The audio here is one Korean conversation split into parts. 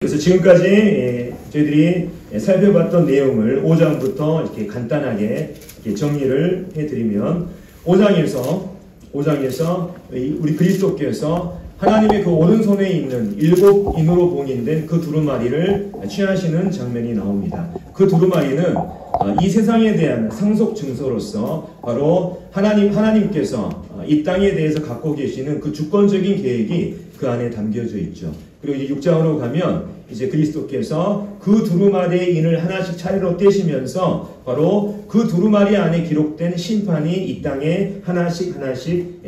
그래서 지금까지 저희들이 살펴봤던 내용을 5장부터 이렇게 간단하게 이렇게 정리를 해드리면 5장에서 우리 그리스도께서 하나님의 그 오른손에 있는 7인으로 봉인된 그 두루마리를 취하시는 장면이 나옵니다. 그 두루마리는 이 세상에 대한 상속 증서로서 바로 하나님께서 이 땅에 대해서 갖고 계시는 그 주권적인 계획이 그 안에 담겨져 있죠. 그리고 이제 6장으로 가면 이제 그리스도께서 그 두루마리의 인을 하나씩 차례로 떼시면서 바로 그 두루마리 안에 기록된 심판이 이 땅에 하나씩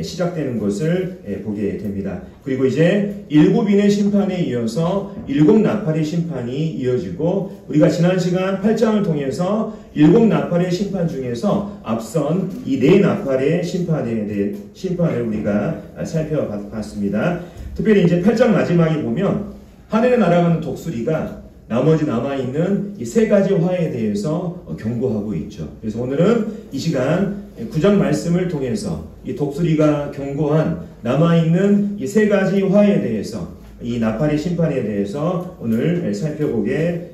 시작되는 것을 보게 됩니다. 그리고 이제 7인의 심판에 이어서 7나팔의 심판이 이어지고 우리가 지난 시간 8장을 통해서 7나팔의 심판 중에서 앞선 이 4나팔의 심판을 우리가 살펴봤습니다. 특별히 이제 8장 마지막에 보면 하늘에 날아가는 독수리가 나머지 남아있는 이 3가지 화에 대해서 경고하고 있죠. 그래서 오늘은 이 시간 9장 말씀을 통해서 이 독수리가 경고한 남아있는 이 3가지 화에 대해서 이 나팔의 심판에 대해서 오늘 살펴보게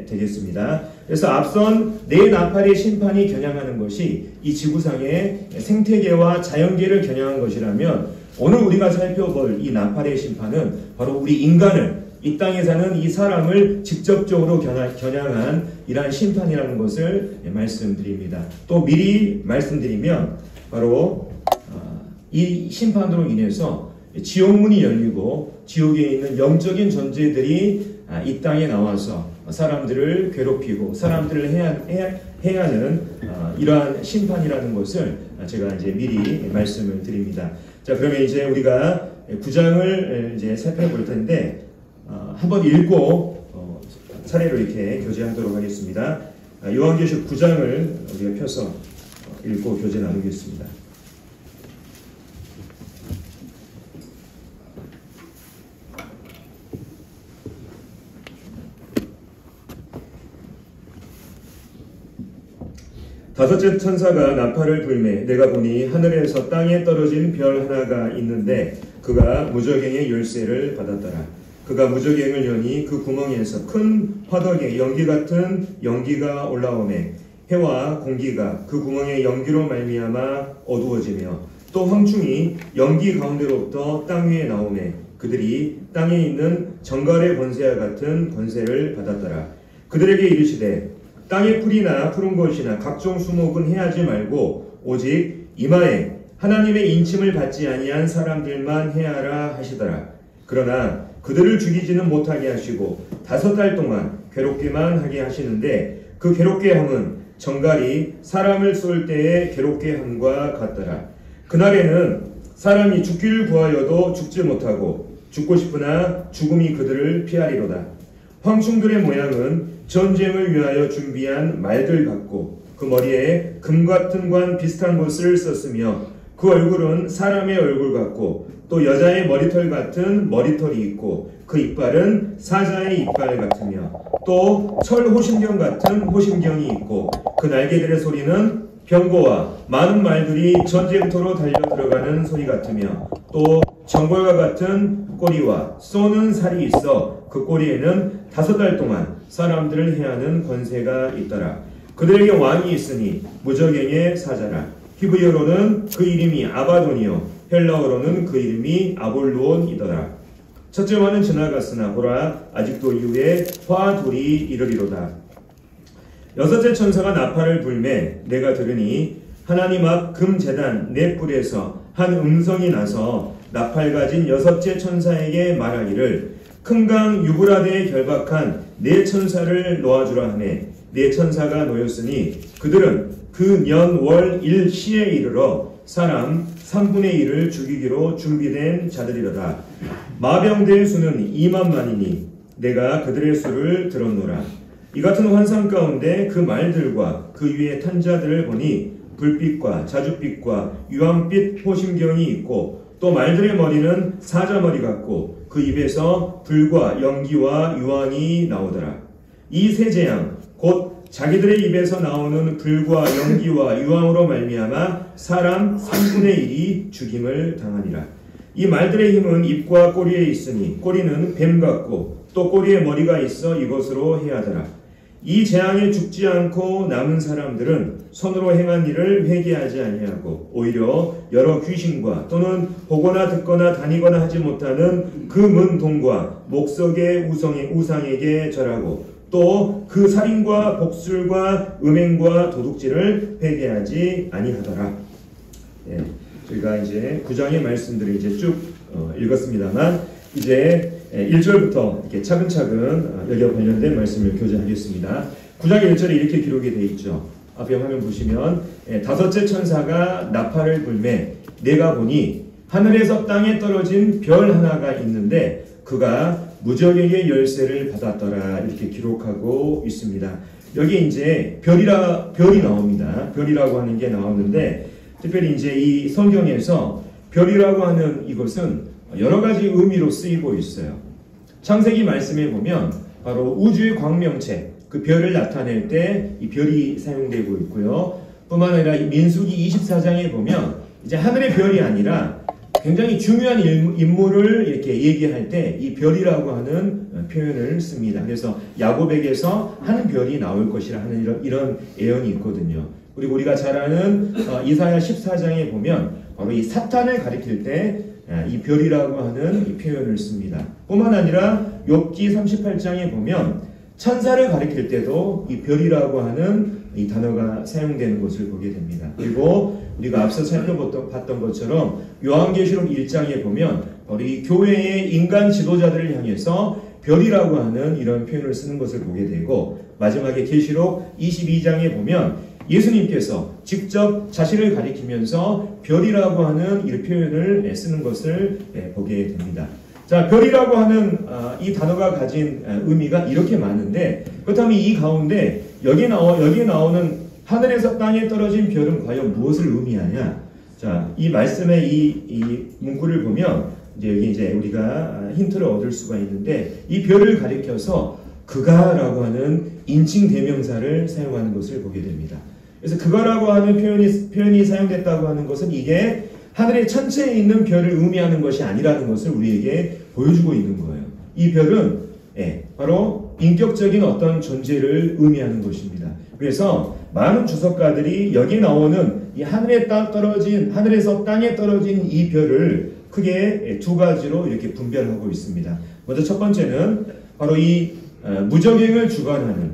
되겠습니다. 그래서 앞선 4나팔의 심판이 겨냥하는 것이 이 지구상의 생태계와 자연계를 겨냥한 것이라면 오늘 우리가 살펴볼 이 나팔의 심판은 바로 우리 인간을 이 땅에 사는 이 사람을 직접적으로 겨냥한 이러한 심판이라는 것을 말씀드립니다. 또 미리 말씀드리면 바로 이 심판으로 인해서 지옥문이 열리고 지옥에 있는 영적인 존재들이 이 땅에 나와서 사람들을 괴롭히고 사람들을 해하는 이러한 심판이라는 것을 제가 이제 미리 말씀을 드립니다. 자, 그러면 이제 우리가 9장을 이제 살펴볼 텐데 한번 읽고 차례로 이렇게 교제하도록 하겠습니다. 요한계시록 9장을 우리가 펴서 읽고 교제 나누겠습니다. 다섯째 천사가 나팔을 불매 내가 보니 하늘에서 땅에 떨어진 별 하나가 있는데 그가 무저갱의 열쇠를 받았더라. 그가 무저갱을 여니 그 구멍에서 큰 화덕에 연기 같은 연기가 올라오매 해와 공기가 그 구멍의 연기로 말미암아 어두워지며 또 황충이 연기 가운데로부터 땅 위에 나오매 그들이 땅에 있는 정갈의 권세와 같은 권세를 받았더라. 그들에게 이르시되 땅의 풀이나 푸른 것이나 각종 수목은 해하지 말고 오직 이마에 하나님의 인침을 받지 아니한 사람들만 해하라 하시더라. 그러나 그들을 죽이지는 못하게 하시고 5달 동안 괴롭게만 하게 하시는데 그 괴롭게 함은 정갈이 사람을 쏠 때의 괴롭게 함과 같더라. 그날에는 사람이 죽기를 구하여도 죽지 못하고 죽고 싶으나 죽음이 그들을 피하리로다. 황충들의 모양은 전쟁을 위하여 준비한 말들 같고 그 머리에 금 같은 관 비슷한 것을 썼으며 그 얼굴은 사람의 얼굴 같고 또 여자의 머리털 같은 머리털이 있고 그 이빨은 사자의 이빨 같으며 또 철 호심경 같은 호심경이 있고 그 날개들의 소리는 병거와 많은 말들이 전쟁터로 달려 들어가는 소리 같으며 또 정벌과 같은 꼬리와 쏘는 살이 있어 그 꼬리에는 5달 동안 사람들을 해하는 권세가 있더라. 그들에게 왕이 있으니 무저갱의 사자라. 히브리어로는 그 이름이 아바돈이요 헬라어로는 그 이름이 아볼루온이더라. 첫째 화는 지나갔으나 보라 아직도 이후에 화 둘이 이르리로다. 6째 천사가 나팔을 불매 내가 들으니 하나님 앞 금제단 네 뿔에서 한 음성이 나서 나팔 가진 6째 천사에게 말하기를 큰 강 유브라데에 결박한 4천사를 놓아주라 하매 4천사가 놓였으니 그들은 그 년 월 일시에 이르러 사람 3분의 1을 죽이기로 준비된 자들이로다. 마병대의 수는 2만만이니 내가 그들의 수를 들었노라. 이 같은 환상 가운데 그 말들과 그 위에 탄 자들을 보니 불빛과 자줏빛과 유황빛 호심경이 있고 또 말들의 머리는 사자머리 같고 그 입에서 불과 연기와 유황이 나오더라. 이 세 재앙 곧 자기들의 입에서 나오는 불과 연기와 유황으로 말미암아 사람 3분의 1이 죽임을 당하니라. 이 말들의 힘은 입과 꼬리에 있으니 꼬리는 뱀 같고 또 꼬리에 머리가 있어 이것으로 해하더라. 이 재앙에 죽지 않고 남은 사람들은 손으로 행한 일을 회개하지 아니하고 오히려 여러 귀신과 또는 보거나 듣거나 다니거나 하지 못하는 그 문동과 목석의 우상에게 절하고 또 그 살인과 복술과 음행과 도둑질을 회개하지 아니하더라. 예, 저희가 이제 9장의 말씀들을 이제 쭉 읽었습니다만 이제 1절부터 이렇게 차근차근 여기와 관련된 말씀을 교제하겠습니다. 9장 1절에 이렇게 기록이 되어 있죠. 앞에 화면 보시면 다섯째 천사가 나팔을 불매 내가 보니 하늘에서 땅에 떨어진 별 하나가 있는데 그가 무적에게 열쇠를 받았더라. 이렇게 기록하고 있습니다. 여기 이제 별이 나옵니다. 별이라고 하는 게 나오는데 특별히 이제 이 성경에서 별이라고 하는 이것은 여러 가지 의미로 쓰이고 있어요. 창세기 말씀에 보면 바로 우주의 광명체, 그 별을 나타낼 때 이 별이 사용되고 있고요. 뿐만 아니라 민수기 24장에 보면 이제 하늘의 별이 아니라 굉장히 중요한 인물을 이렇게 얘기할 때 이 별이라고 하는 표현을 씁니다. 그래서 야곱에게서 한 별이 나올 것이라 하는 이런 예언이 있거든요. 그리고 우리가 잘 아는 이사야 14장에 보면 바로 이 사탄을 가리킬 때 이 별이라고 하는 이 표현을 씁니다. 뿐만 아니라 욥기 38장에 보면 천사를 가리킬 때도 이 별이라고 하는 이 단어가 사용되는 것을 보게 됩니다. 그리고 우리가 앞서 살펴봤던 것처럼 요한계시록 1장에 보면 바로 이 교회의 인간 지도자들을 향해서 별이라고 하는 이런 표현을 쓰는 것을 보게 되고 마지막에 계시록 22장에 보면 예수님께서 직접 자신을 가리키면서 별이라고 하는 이 표현을 쓰는 것을 보게 됩니다. 자, 별이라고 하는 이 단어가 가진 의미가 이렇게 많은데 그렇다면 이 가운데 여기에 나오는 하늘에서 땅에 떨어진 별은 과연 무엇을 의미하냐? 자, 이 말씀의 이 문구를 보면 여기 이제 우리가 힌트를 얻을 수가 있는데 이 별을 가리켜서 그가라고 하는 인칭 대명사를 사용하는 것을 보게 됩니다. 그래서 그가라고 하는 표현이 사용됐다고 하는 것은 이게 하늘의 천체에 있는 별을 의미하는 것이 아니라는 것을 우리에게 보여주고 있는 거예요. 이 별은 바로 인격적인 어떤 존재를 의미하는 것입니다. 그래서 많은 주석가들이 여기 나오는 이 하늘에서 땅에 떨어진 이 별을 크게 두 가지로 이렇게 분별하고 있습니다. 먼저 첫 번째는 바로 이 무적행을 주관하는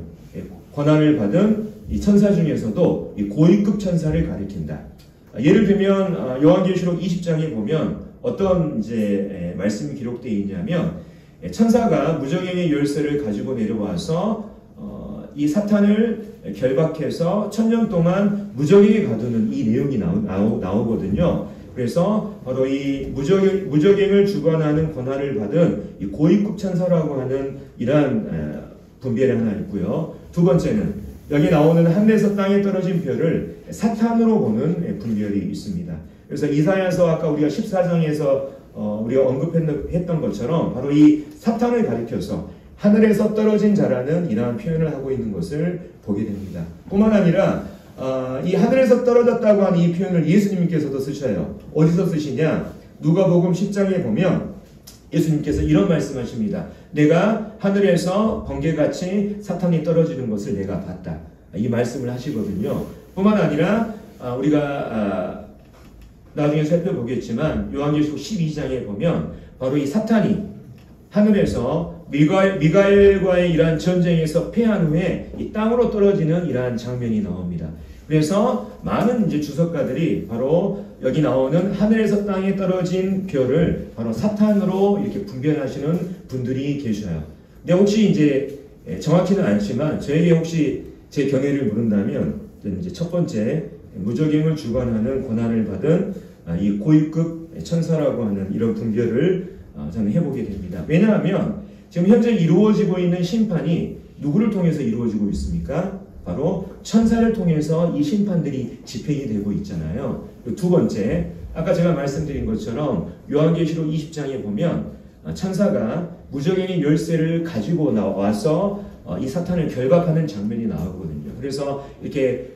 권한을 받은 이 천사 중에서도 이 고위급 천사를 가리킨다. 예를 들면 요한계시록 20장에 보면 어떤 이제 말씀이 기록되어 있냐면 천사가 무적행의 열쇠를 가지고 내려와서 이 사탄을 결박해서 1000년 동안 무적행에 가두는 이 내용이 나오거든요. 그래서 바로 이 무적행을 주관하는 권한을 받은 이 고위급 천사라고 하는 이러한 분별이 하나 있고요. 두 번째는 여기 나오는 하늘에서 땅에 떨어진 별을 사탄으로 보는 분별이 있습니다. 그래서 이사야서 아까 우리가 14장에서 우리가 언급했던 것처럼 바로 이 사탄을 가리켜서 하늘에서 떨어진 자라는 이러한 표현을 하고 있는 것을 보게 됩니다. 뿐만 아니라 이 하늘에서 떨어졌다고 하는 이 표현을 예수님께서도 쓰셔요. 어디서 쓰시냐? 누가복음 10장에 보면 예수님께서 이런 말씀하십니다. 내가 하늘에서 번개같이 사탄이 떨어지는 것을 내가 봤다. 이 말씀을 하시거든요. 뿐만 아니라 우리가 나중에 살펴보겠지만 요한계시록 12장에 보면 바로 이 사탄이 하늘에서 미가엘과의 이러한 전쟁에서 패한 후에 이 땅으로 떨어지는 이러한 장면이 나옵니다. 그래서 많은 이제 주석가들이 바로 여기 나오는 하늘에서 땅에 떨어진 별을 바로 사탄으로 이렇게 분별하시는 분들이 계셔요. 근데 혹시 이제 정확히는 않지만 저에게 혹시 제 견해를 물은다면 이제 첫 번째 무적행을 주관하는 권한을 받은 이 고위급 천사라고 하는 이런 분별을 저는 해보게 됩니다. 왜냐하면 지금 현재 이루어지고 있는 심판이 누구를 통해서 이루어지고 있습니까? 바로 천사를 통해서 이 심판들이 집행이 되고 있잖아요. 두 번째, 아까 제가 말씀드린 것처럼 요한계시록 20장에 보면 천사가 무적행의 열쇠를 가지고 나와서 이 사탄을 결박하는 장면이 나오거든요. 그래서 이렇게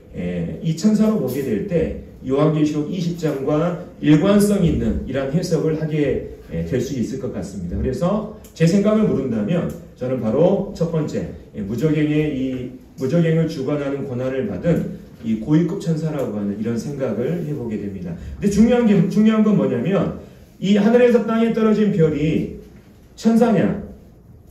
이 천사로 보게 될 때 요한계시록 20장과 일관성 있는 이러한 해석을 하게 될 수 있을 것 같습니다. 그래서 제 생각을 물은다면 저는 바로 첫 번째, 무적행을 주관하는 권한을 받은 이 고위급 천사라고 하는 이런 생각을 해보게 됩니다. 근데 중요한 건 뭐냐면 이 하늘에서 땅에 떨어진 별이 천사냐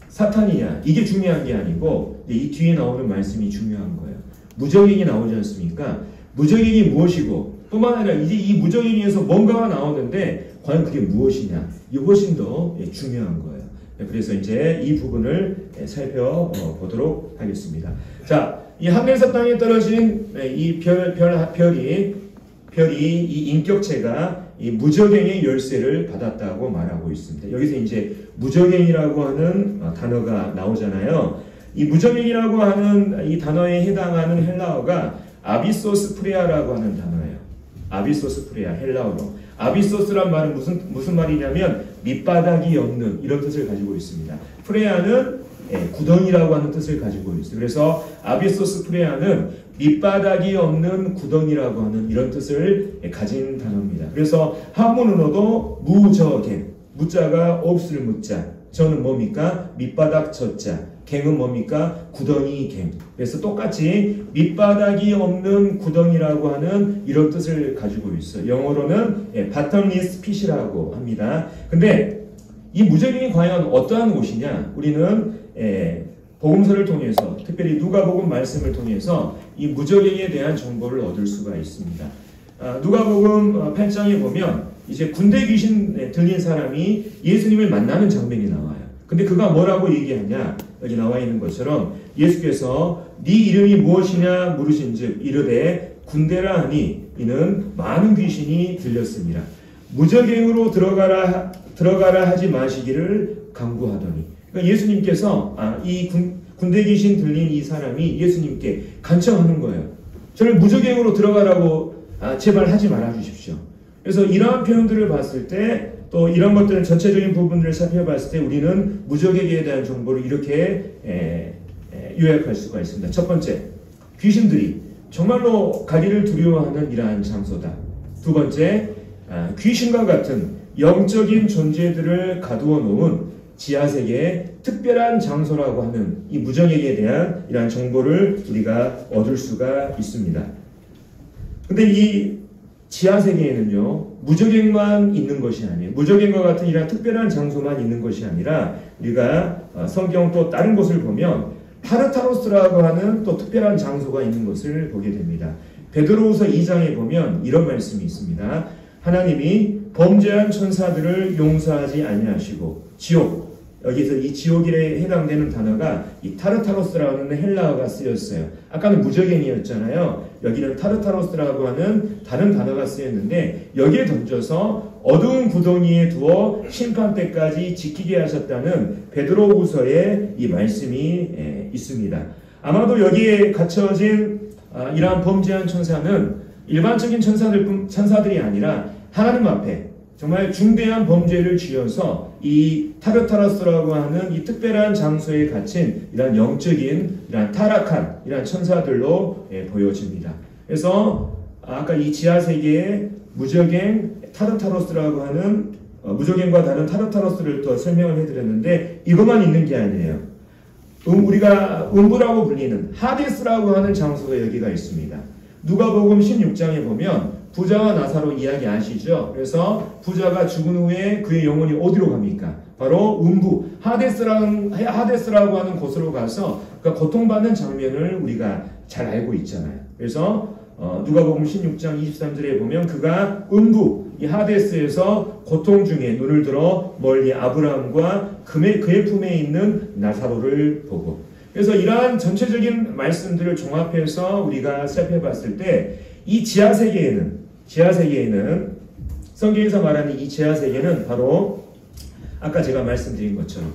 사탄이냐 이게 중요한 게 아니고 이 뒤에 나오는 말씀이 중요한 거예요. 무적행이 나오지 않습니까? 무적행이 무엇이고 뿐만 아니라 이제 이 무적행에서 뭔가가 나오는데 과연 그게 무엇이냐 이 훨씬 더 중요한 거예요. 그래서 이제 이 부분을 살펴보도록 하겠습니다. 자, 이 하늘에서 땅에 떨어진 이 별이 이 인격체가 이 무적행의 열쇠를 받았다고 말하고 있습니다. 여기서 이제 무적행이라고 하는 단어가 나오잖아요. 이 무적행이라고 하는 이 단어에 해당하는 헬라어가 아비소스 프레아라고 하는 단어예요. 아비소스 프레아 헬라어로. 아비소스란 말은 무슨 말이냐면 밑바닥이 없는 이런 뜻을 가지고 있습니다. 프레아는 구덩이라고 하는 뜻을 가지고 있어요. 그래서 아비소스 프레아는 밑바닥이 없는 구덩이라고 하는 이런 뜻을 가진 단어입니다. 그래서 한문으로도 무저갱, 무자가 없을 무자, 저는 뭡니까? 밑바닥 저자, 갱은 뭡니까? 구덩이 갱. 그래서 똑같이 밑바닥이 없는 구덩이라고 하는 이런 뜻을 가지고 있어요. 영어로는 bottomless pit이라고 합니다. 근데 이 무적행이 과연 어떠한 옷이냐? 우리는 복음서를 통해서 특별히 누가복음 말씀을 통해서 이 무적행에 대한 정보를 얻을 수가 있습니다. 누가복음 8장에 보면 이제 군대 귀신 들린 사람이 예수님을 만나는 장면이 나와요. 근데 그가 뭐라고 얘기하냐? 여기 나와 있는 것처럼 예수께서 네 이름이 무엇이냐 물으신즉 이르되 군대라 하니 이는 많은 귀신이 들렸습니다. 무적행으로 들어가라 하지 마시기를 강구하더니 그러니까 예수님께서 이 군대 귀신 들린 이 사람이 예수님께 간청하는 거예요. 저를 무적행으로 들어가라고 제발 하지 말아 주십시오. 그래서 이러한 표현들을 봤을 때 또 이런 것들은 전체적인 부분들을 살펴봤을 때 우리는 무적행에 대한 정보를 이렇게 요약할 수가 있습니다. 첫 번째, 귀신들이 정말로 가기를 두려워하는 이러한 장소다. 두 번째, 귀신과 같은 영적인 존재들을 가두어 놓은 지하세계의 특별한 장소라고 하는 이 무적행에 대한 이러한 정보를 우리가 얻을 수가 있습니다. 근데 이 지하세계에는요, 무적행만 있는 것이 아니에요. 무적행과 같은 이러한 특별한 장소만 있는 것이 아니라 우리가 성경 또 다른 곳을 보면 타르타로스라고 하는 또 특별한 장소가 있는 것을 보게 됩니다. 베드로후서 2장에 보면 이런 말씀이 있습니다. 하나님이 범죄한 천사들을 용서하지 아니하시고 지옥, 여기서 이 지옥에 해당되는 단어가 이 타르타로스라는 헬라어가 쓰였어요. 아까는 무적행이었잖아요. 여기는 타르타로스라고 하는 다른 단어가 쓰였는데 여기에 던져서 어두운 구덩이에 두어 심판 때까지 지키게 하셨다는 베드로후서의 이 말씀이 있습니다. 아마도 여기에 갇혀진 이러한 범죄한 천사는 일반적인 천사들이 아니라 하나님 앞에 정말 중대한 범죄를 지어서 이 타르타로스라고 하는 이 특별한 장소에 갇힌 이런 영적인 이런 타락한 이런 천사들로 보여집니다. 그래서 아까 이 지하세계의 무적행 타르타로스라고 하는 무적행과 다른 타르타로스를 또 설명을 해드렸는데 이것만 있는 게 아니에요. 우리가 음부라고 불리는 하데스라고 하는 장소가 여기가 있습니다. 누가복음 16장에 보면 부자와 나사로 이야기 아시죠? 그래서 부자가 죽은 후에 그의 영혼이 어디로 갑니까? 바로 음부 하데스라고 하는 곳으로 가서 그러니까 고통받는 장면을 우리가 잘 알고 있잖아요. 그래서 누가복음 16장 23절에 보면 그가 음부 이 하데스에서 고통 중에 눈을 들어 멀리 아브라함과 그의 품에 있는 나사로를 보고 그래서 이러한 전체적인 말씀들을 종합해서 우리가 살펴봤을 때 이 지하세계에는 성경에서 말하는 이 지하세계는 바로 아까 제가 말씀드린 것처럼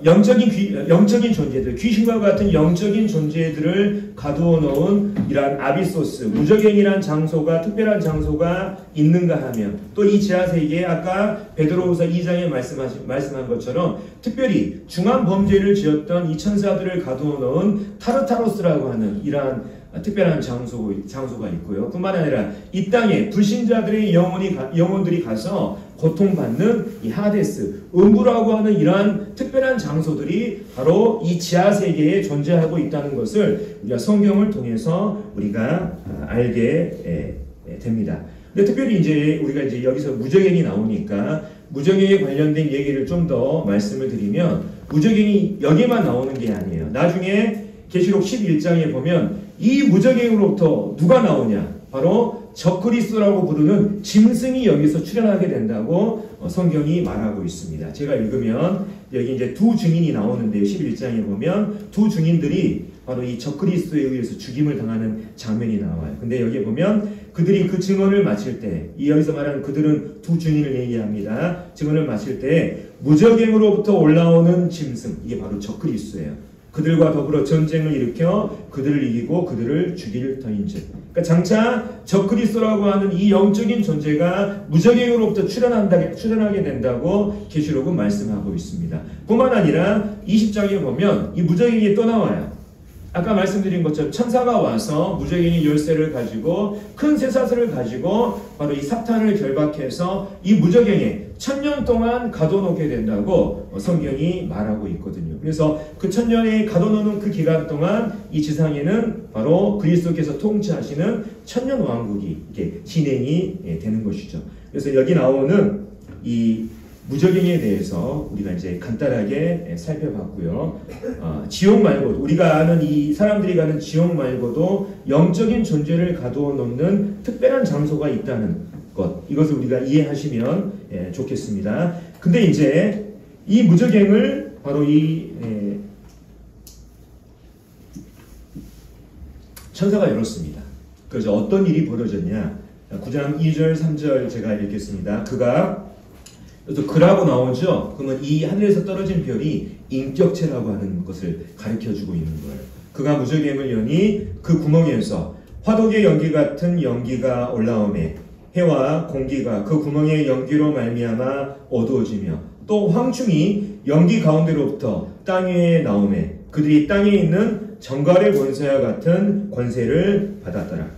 영적인 존재들, 귀신과 같은 영적인 존재들을 가두어 놓은 이러한 아비소스, 무적행이란 장소가, 특별한 장소가 있는가 하면 또 이 지하세계에 아까 베드로후서 2장에 말씀한 것처럼 특별히 중한 범죄를 지었던 이 천사들을 가두어 놓은 타르타로스라고 하는 이러한 특별한 장소가 있고요. 뿐만 아니라 이 땅에 불신자들의 영혼들이 가서 고통받는 이 하데스, 음부라고 하는 이러한 특별한 장소들이 바로 이 지하 세계에 존재하고 있다는 것을 우리가 성경을 통해서 우리가 알게 됩니다. 근데 특별히 이제 우리가 이제 여기서 무저갱이 나오니까 무저갱에 관련된 얘기를 좀 더 말씀을 드리면, 무저갱이 여기만 나오는 게 아니에요. 나중에 계시록 11장에 보면 이 무저갱으로부터 누가 나오냐? 바로 적그리스도라고 부르는 짐승이 여기서 출현하게 된다고 성경이 말하고 있습니다. 제가 읽으면 여기 이제 두 증인이 나오는데요. 11장에 보면 두 증인들이 바로 이 적그리스도에 의해서 죽임을 당하는 장면이 나와요. 근데 여기에 보면 그들이 그 증언을 마칠 때, 여기서 말하는 그들은 두 증인을 얘기합니다. 증언을 마칠 때 무저갱으로부터 올라오는 짐승, 이게 바로 적그리스도예요. 그들과 더불어 전쟁을 일으켜 그들을 이기고 그들을 죽일 터인즉. 그러니까 장차 적그리스도라고 하는 이 영적인 존재가 무저갱으로부터 출현하게 된다고 계시록은 말씀하고 있습니다. 뿐만 아니라 20장에 보면 이 무저갱이 또 나와요. 아까 말씀드린 것처럼 천사가 와서 무저갱이 열쇠를 가지고 큰 쇠사슬을 가지고 바로 이 사탄을 결박해서 이 무저갱에 1000년 동안 가둬놓게 된다고 성경이 말하고 있거든요. 그래서 그 1000년에 가둬놓는 그 기간 동안 이 지상에는 바로 그리스도께서 통치하시는 1000년 왕국이 이렇게 진행이 되는 것이죠. 그래서 여기 나오는 이 무저갱에 대해서 우리가 이제 간단하게 살펴봤고요. 지옥 말고도, 우리가 아는 이 사람들이 가는 지옥 말고도 영적인 존재를 가두어 놓는 특별한 장소가 있다는 것, 이것을 우리가 이해하시면 좋겠습니다. 근데 이제 이 무저갱을 바로 이 천사가 열었습니다. 그래서 어떤 일이 벌어졌냐? 9장 2절 3절 제가 읽겠습니다. 그라고 나오죠. 그러면 이 하늘에서 떨어진 별이 인격체라고 하는 것을 가르쳐주고 있는 거예요. 그가 무저갱을 여니 그 구멍에서 화독의 연기 같은 연기가 올라오매 해와 공기가 그 구멍의 연기로 말미암아 어두워지며, 또 황충이 연기 가운데로부터 땅 위에 나오매 그들이 땅에 있는 정갈의 권세와 같은 권세를 받았더라.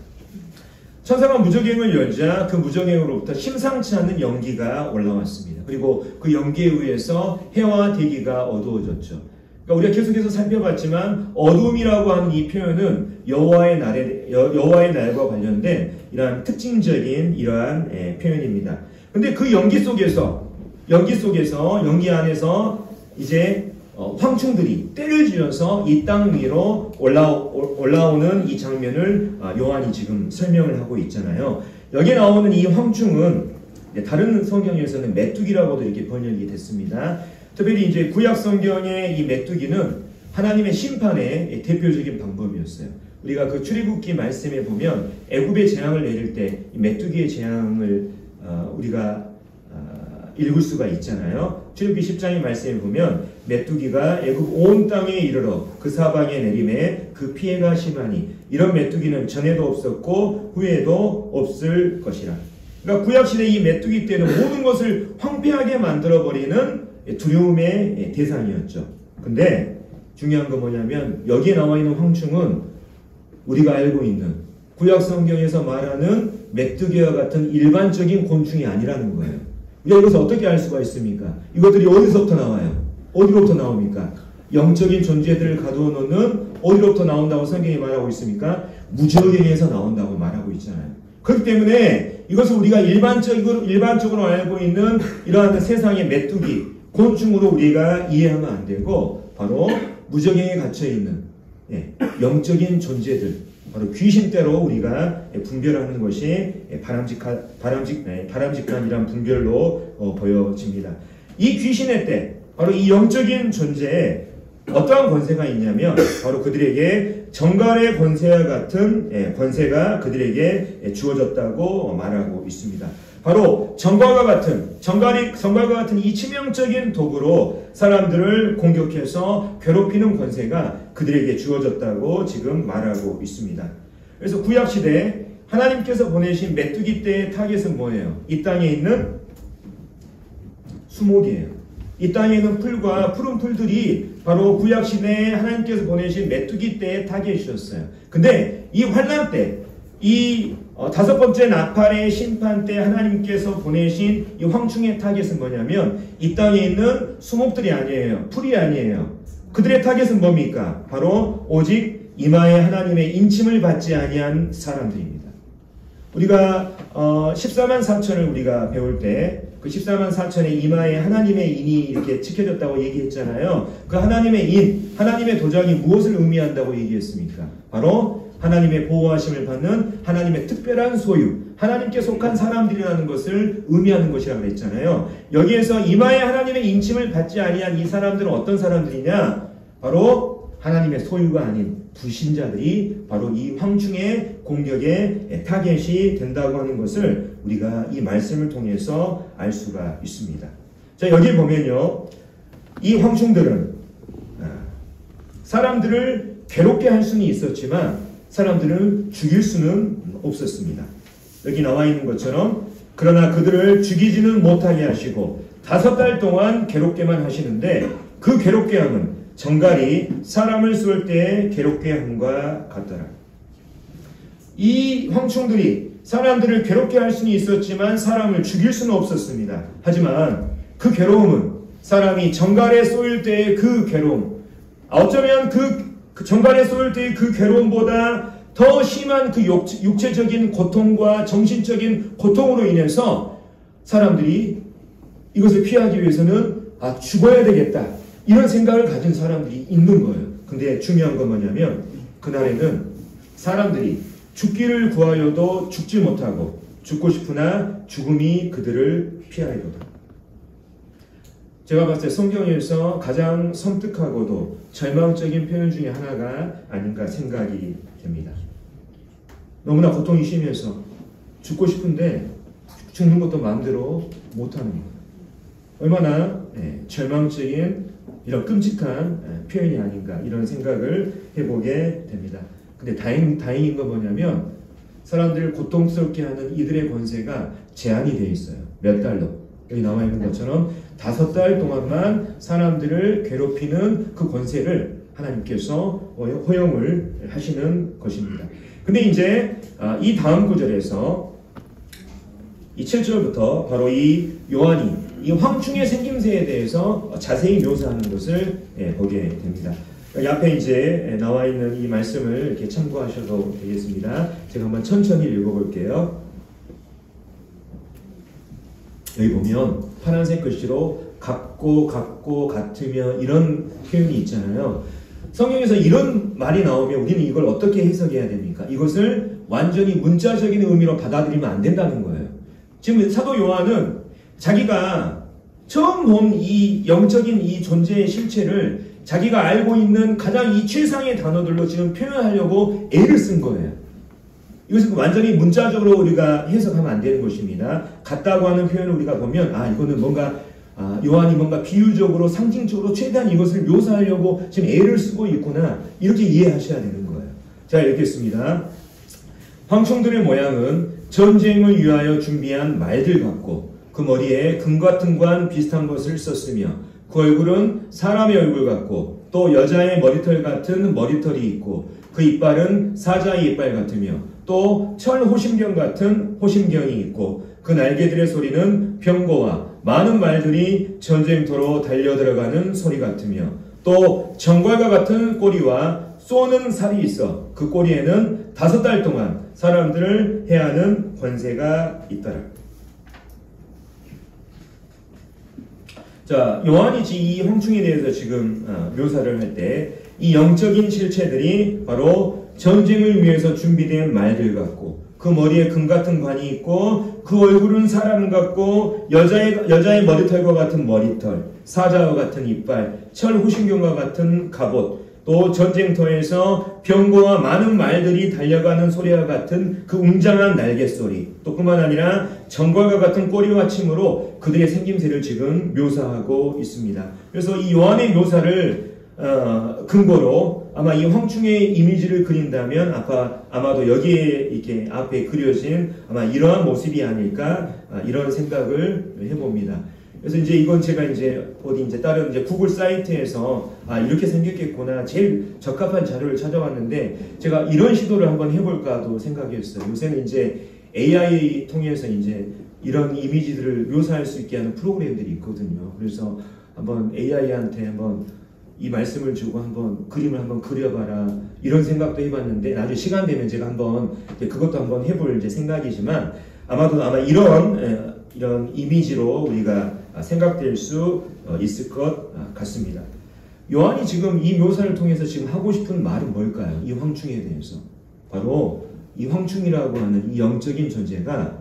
천사가 무저갱을 열자 그 무저갱으로부터 심상치 않은 연기가 올라왔습니다. 그리고 그 연기에 의해서 해와 대기가 어두워졌죠. 그러니까 우리가 계속해서 살펴봤지만 어둠이라고 하는 이 표현은 여호와의 날과 관련된 이러한 특징적인 이러한 표현입니다. 근데 그 연기 속에서 연기 안에서 이제 황충들이 때를 지어서 이 땅 위로 올라오는 이 장면을 요한이 지금 설명을 하고 있잖아요. 여기에 나오는 이 황충은 다른 성경에서는 메뚜기라고도 이렇게 번역이 됐습니다. 특별히 이제 구약 성경의 이 메뚜기는 하나님의 심판의 대표적인 방법이었어요. 우리가 그 출애굽기 말씀에 보면 애굽의 재앙을 내릴 때 이 메뚜기의 재앙을 우리가 읽을 수가 있잖아요. 출애굽기 10장의 말씀에 보면 메뚜기가 애굽 온 땅에 이르러 그 사방에 내림에 그 피해가 심하니 이런 메뚜기는 전에도 없었고 후에도 없을 것이라. 그러니까 구약시대 이 메뚜기 때는 모든 것을 황폐하게 만들어버리는 두려움의 대상이었죠. 근데 중요한 건 뭐냐면 여기에 나와 있는 황충은 우리가 알고 있는 구약 성경에서 말하는 메뚜기와 같은 일반적인 곤충이 아니라는 거예요. 우리가 이것을 어떻게 알 수가 있습니까? 이것들이 어디서부터 나와요? 어디로부터 나옵니까? 영적인 존재들을 가두어 놓는 어디로부터 나온다고 성경이 말하고 있습니까? 무저갱에서 나온다고 말하고 있잖아요. 그렇기 때문에 이것을 우리가 일반적으로 알고 있는 이러한 세상의 메뚜기, 곤충으로 우리가 이해하면 안 되고 바로 무저갱에 갇혀있는 영적인 존재들, 바로 귀신대로 우리가 분별하는 것이 바람직한 이런 분별로 보여집니다. 이 귀신의 때, 바로 이 영적인 존재에 어떠한 권세가 있냐면 바로 그들에게 정갈의 권세와 같은 권세가 그들에게 주어졌다고 말하고 있습니다. 바로 정갈과 같은 이 치명적인 도구로 사람들을 공격해서 괴롭히는 권세가 그들에게 주어졌다고 지금 말하고 있습니다. 그래서 구약시대 하나님께서 보내신 메뚜기 떼의 타겟은 뭐예요? 이 땅에 있는 수목이에요. 이 땅에 있는 풀과 푸른 풀들이 바로 구약시대에 하나님께서 보내신 메뚜기 때의 타겟이었어요. 근데 이 환난 때, 이 다섯 번째 나팔의 심판 때 하나님께서 보내신 이 황충의 타겟은 뭐냐면 이 땅에 있는 수목들이 아니에요. 풀이 아니에요. 그들의 타겟은 뭡니까? 바로 오직 이마에 하나님의 인침을 받지 아니한 사람들입니다. 우리가 14만 4천을 우리가 배울 때 그 14만 4천의 이마에 하나님의 인이 이렇게 찍혀졌다고 얘기했잖아요. 그 하나님의 인, 하나님의 도장이 무엇을 의미한다고 얘기했습니까? 바로 하나님의 보호하심을 받는 하나님의 특별한 소유, 하나님께 속한 사람들이라는 것을 의미하는 것이라고 했잖아요. 여기에서 이마에 하나님의 인침을 받지 아니한 이 사람들은 어떤 사람들이냐? 바로 하나님의 소유가 아닌 불신자들이 바로 이 황충의 공격의 타겟이 된다고 하는 것을 우리가 이 말씀을 통해서 알 수가 있습니다. 자, 여기 보면요. 이 황충들은 사람들을 괴롭게 할 수는 있었지만 사람들을 죽일 수는 없었습니다. 여기 나와 있는 것처럼 그러나 그들을 죽이지는 못하게 하시고 5달 동안 괴롭게만 하시는데 그 괴롭게 함은 정갈이 사람을 쏠 때에 괴롭게 함과 같더라. 이 황충들이 사람들을 괴롭게 할 수는 있었지만 사람을 죽일 수는 없었습니다. 하지만 그 괴로움은 사람이 정갈에 쏘일 때의 그 괴로움, 어쩌면 그 정갈에 쏘일 때의 그 괴로움보다 더 심한 그 육체적인 고통과 정신적인 고통으로 인해서 사람들이 이것을 피하기 위해서는 죽어야 되겠다. 이런 생각을 가진 사람들이 있는 거예요. 근데 중요한 건 뭐냐면 그날에는 사람들이 죽기를 구하여도 죽지 못하고 죽고 싶으나 죽음이 그들을 피하리로다. 제가 봤을 때 성경에서 가장 섬뜩하고도 절망적인 표현 중에 하나가 아닌가 생각이 됩니다. 너무나 고통이 심해서 죽고 싶은데 죽는 것도 마음대로 못하는 것. 얼마나 절망적인 이런 끔찍한 표현이 아닌가 이런 생각을 해보게 됩니다. 근데 다행인 건 뭐냐면 사람들을 고통스럽게 하는 이들의 권세가 제한이 되어 있어요. 몇 달로. 여기 나와 있는 것처럼 5달 동안만 사람들을 괴롭히는 그 권세를 하나님께서 허용을 하시는 것입니다. 근데 이제 이 다음 구절에서 이 7절부터 바로 이 요한이 이 황충의 생김새에 대해서 자세히 묘사하는 것을 보게 됩니다. 앞에 이제 나와 있는 이 말씀을 이렇게 참고하셔도 되겠습니다. 제가 한번 천천히 읽어볼게요. 여기 보면 파란색 글씨로 같고 같으며 이런 표현이 있잖아요. 성경에서 이런 말이 나오면 우리는 이걸 어떻게 해석해야 됩니까? 이것을 완전히 문자적인 의미로 받아들이면 안 된다는 거예요. 지금 사도 요한은 자기가 처음 본 이 영적인 이 존재의 실체를 자기가 알고 있는 가장 이 최상의 단어들로 지금 표현하려고 애를 쓴 거예요. 이것을 완전히 문자적으로 우리가 해석하면 안 되는 것입니다. 같다고 하는 표현을 우리가 보면 이거는 뭔가 요한이 뭔가 비유적으로 상징적으로 최대한 이것을 묘사하려고 지금 애를 쓰고 있구나 이렇게 이해하셔야 되는 거예요. 자, 읽겠습니다. 황충들의 모양은 전쟁을 위하여 준비한 말들 같고 그 머리에 금 같은 관 비슷한 것을 썼으며 그 얼굴은 사람의 얼굴 같고 또 여자의 머리털 같은 머리털이 있고 그 이빨은 사자의 이빨 같으며 또 철 호심경 같은 호심경이 있고 그 날개들의 소리는 병거와 많은 말들이 전쟁터로 달려들어가는 소리 같으며 또 정갈과 같은 꼬리와 쏘는 살이 있어 그 꼬리에는 5달 동안 사람들을 해하는 권세가 있더라. 자, 요한이 이 황충에 대해서 지금 묘사를 할 때 이 영적인 실체들이 바로 전쟁을 위해서 준비된 말들 같고 그 머리에 금 같은 관이 있고 그 얼굴은 사람 같고 여자의 머리털과 같은 머리털, 사자와 같은 이빨, 철 호신경과 같은 갑옷, 또 전쟁터에서 병거와 많은 말들이 달려가는 소리와 같은 그 웅장한 날갯소리, 또 뿐만 아니라 정갈과 같은 꼬리와 침으로 그들의 생김새를 지금 묘사하고 있습니다. 그래서 이 요한의 묘사를 근거로 아마 이 황충의 이미지를 그린다면 아마도 여기에 이렇게 앞에 그려진 아마 이러한 모습이 아닐까 이런 생각을 해봅니다. 그래서 이제 이건 제가 이제 어디 이제 다른 이제 구글 사이트에서 이렇게 생겼겠구나 제일 적합한 자료를 찾아왔는데 제가 이런 시도를 한번 해볼까도 생각했어요. 요새는 이제 AI 통해서 이제 이런 이미지들을 묘사할 수 있게 하는 프로그램들이 있거든요. 그래서 한번 AI한테 한번 이 말씀을 주고 한번 그림을 한번 그려봐라 이런 생각도 해봤는데 나중에 시간 되면 제가 한번 그것도 한번 해볼 이제 생각이지만 아마 이런 이미지로 우리가 생각될 수 있을 것 같습니다. 요한이 지금 이 묘사를 통해서 지금 하고 싶은 말은 뭘까요? 이 황충에 대해서 바로 이 황충이라고 하는 이 영적인 존재가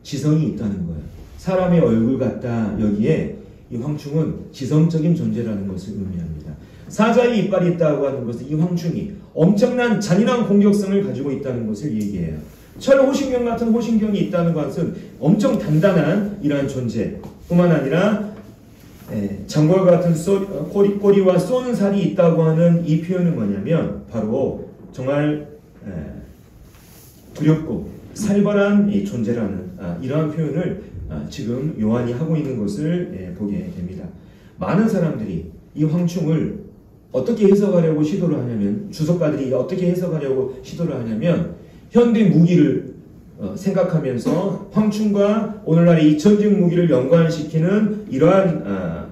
지성이 있다는 거예요. 사람의 얼굴 같다. 여기에 이 황충은 지성적인 존재라는 것을 의미합니다. 사자의 이빨이 있다고 하는 것은 이 황충이 엄청난 잔인한 공격성을 가지고 있다는 것을 얘기해요. 철호신경 같은 호신경이 있다는 것은 엄청 단단한 이러한 존재 뿐만 아니라 장골 같은 꼬리와 쏘는 살이 있다고 하는 이 표현은 뭐냐면 바로 정말 두렵고 살벌한 이 존재라는 이러한 표현을 지금 요한이 하고 있는 것을 보게 됩니다. 많은 사람들이 이 황충을 어떻게 해석하려고 시도를 하냐면 주석가들이 어떻게 해석하려고 시도를 하냐면 현대 무기를 생각하면서 황충과 오늘날의 이 전쟁 무기를 연관시키는 이러한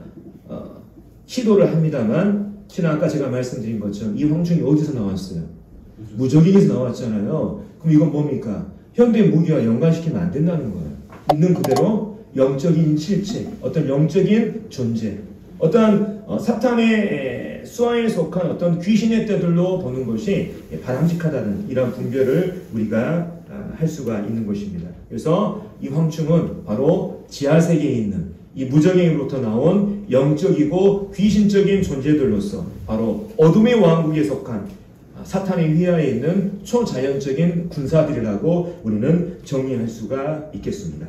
시도를 합니다만 지난 아까 제가 말씀드린 것처럼 이 황충이 어디서 나왔어요? 무적인에서 나왔잖아요. 그럼 이건 뭡니까? 현대 무기와 연관시키면 안 된다는 거예요. 있는 그대로 영적인 실체, 어떤 영적인 존재, 어떤 사탄의 수하에 속한 어떤 귀신의 떼들로 보는 것이 바람직하다는 이런 분별을 우리가 할 수가 있는 것입니다. 그래서 이 황충은 바로 지하세계에 있는 이 무적행으로부터 나온 영적이고 귀신적인 존재들로서 바로 어둠의 왕국에 속한 사탄의 휘하에 있는 초자연적인 군사들이라고 우리는 정리할 수가 있겠습니다.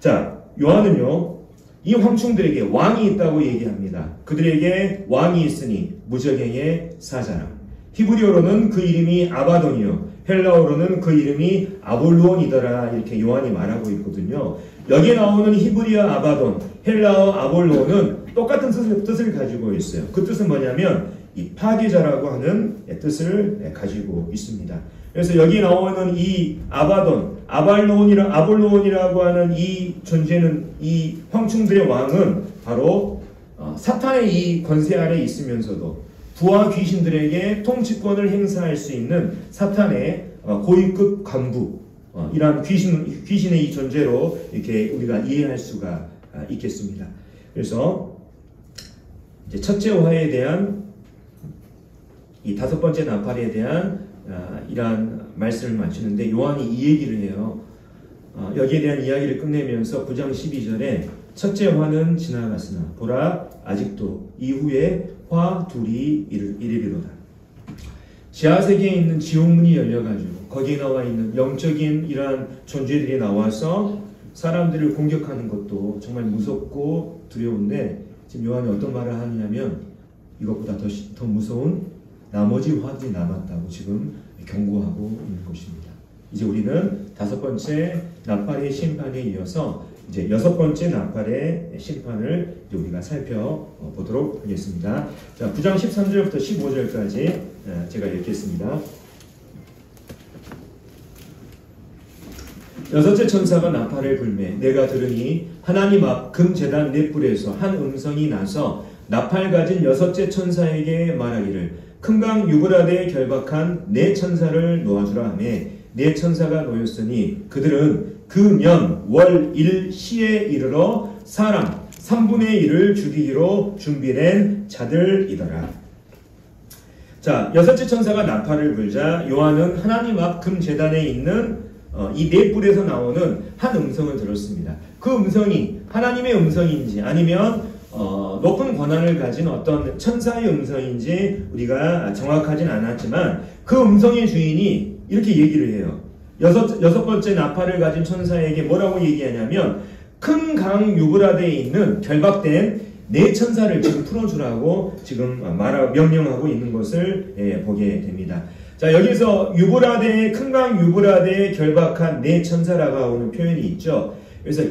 자, 요한은요, 이 황충들에게 왕이 있다고 얘기합니다. 그들에게 왕이 있으니 무적행의 사자라. 히브리어로는 그 이름이 아바돈이요, 헬라어로는 그 이름이 아볼루온이더라. 이렇게 요한이 말하고 있거든요. 여기에 나오는 히브리어 아바돈, 헬라어 아볼루온은 똑같은 뜻을 가지고 있어요. 그 뜻은 뭐냐면 이 파괴자라고 하는 뜻을 가지고 있습니다. 그래서 여기 나오는 이 아바돈, 아볼루온이라고 하는 이 존재는 이 황충들의 왕은 바로 사탄의 이 권세 아래 있으면서도 부하 귀신들에게 통치권을 행사할 수 있는 사탄의 고위급 간부, 이러한 귀신의 이 존재로 이렇게 우리가 이해할 수가 있겠습니다. 그래서 이제 첫째 화에 대한 이 다섯 번째 나팔에 대한 이러한 말씀을 마치는데 요한이 이 얘기를 해요. 여기에 대한 이야기를 끝내면서 9장 12절에 첫째 화는 지나갔으나 보라 아직도 이후에 화 둘이 이르리로다. 지하세계에 있는 지옥문이 열려가지고 거기에 나와 있는 영적인 이러한 존재들이 나와서 사람들을 공격하는 것도 정말 무섭고 두려운데 지금 요한이 어떤 말을 하느냐면 이것보다 더 무서운 나머지 화들이 남았다고 지금 경고하고 있는 것입니다. 이제 우리는 다섯 번째 나팔의 심판에 이어서 이제 여섯 번째 나팔의 심판을 이제 우리가 살펴보도록 하겠습니다. 자, 9장 13절부터 15절까지 제가 읽겠습니다. 여섯째 천사가 나팔을 불매 내가 들으니 하나님 앞 금제단 넷불에서 한 음성이 나서 나팔 가진 여섯째 천사에게 말하기를 큰 강 유브라데에 결박한 네 천사를 놓아주라 하며 네 천사가 놓였으니 그들은 그 년, 월, 일, 시에 이르러 사람 3분의 1을 죽이기로 준비된 자들이더라. 자, 여섯째 천사가 나팔을 불자 요한은 하나님 앞 금제단에 있는 이 네 뿔에서 나오는 한 음성을 들었습니다. 그 음성이 하나님의 음성인지 아니면 높은 권한을 가진 어떤 천사의 음성인지 우리가 정확하진 않았지만 그 음성의 주인이 이렇게 얘기를 해요. 여섯 번째 나팔을 가진 천사에게 뭐라고 얘기하냐면 큰 강 유브라데에 있는 결박된 네 천사를 지금 풀어주라고 지금 명령하고 있는 것을 보게 됩니다. 자, 여기서 큰 강 유브라데에 결박한 네 천사라고 하는 표현이 있죠. 그래서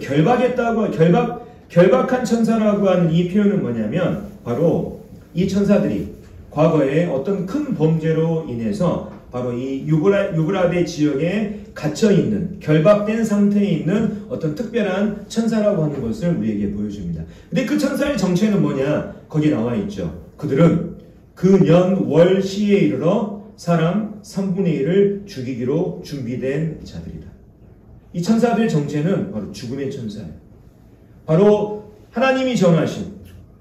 결박한 천사라고 하는 이 표현은 뭐냐면 바로 이 천사들이 과거에 어떤 큰 범죄로 인해서 바로 이 유브라데 지역에 갇혀있는, 결박된 상태에 있는 어떤 특별한 천사라고 하는 것을 우리에게 보여줍니다. 근데 그 천사의 정체는 뭐냐? 거기 나와 있죠. 그들은 그 년 월 시에 이르러 사람 3분의 1을 죽이기로 준비된 자들이다. 이 천사들의 정체는 바로 죽음의 천사예요. 바로 하나님이 정하신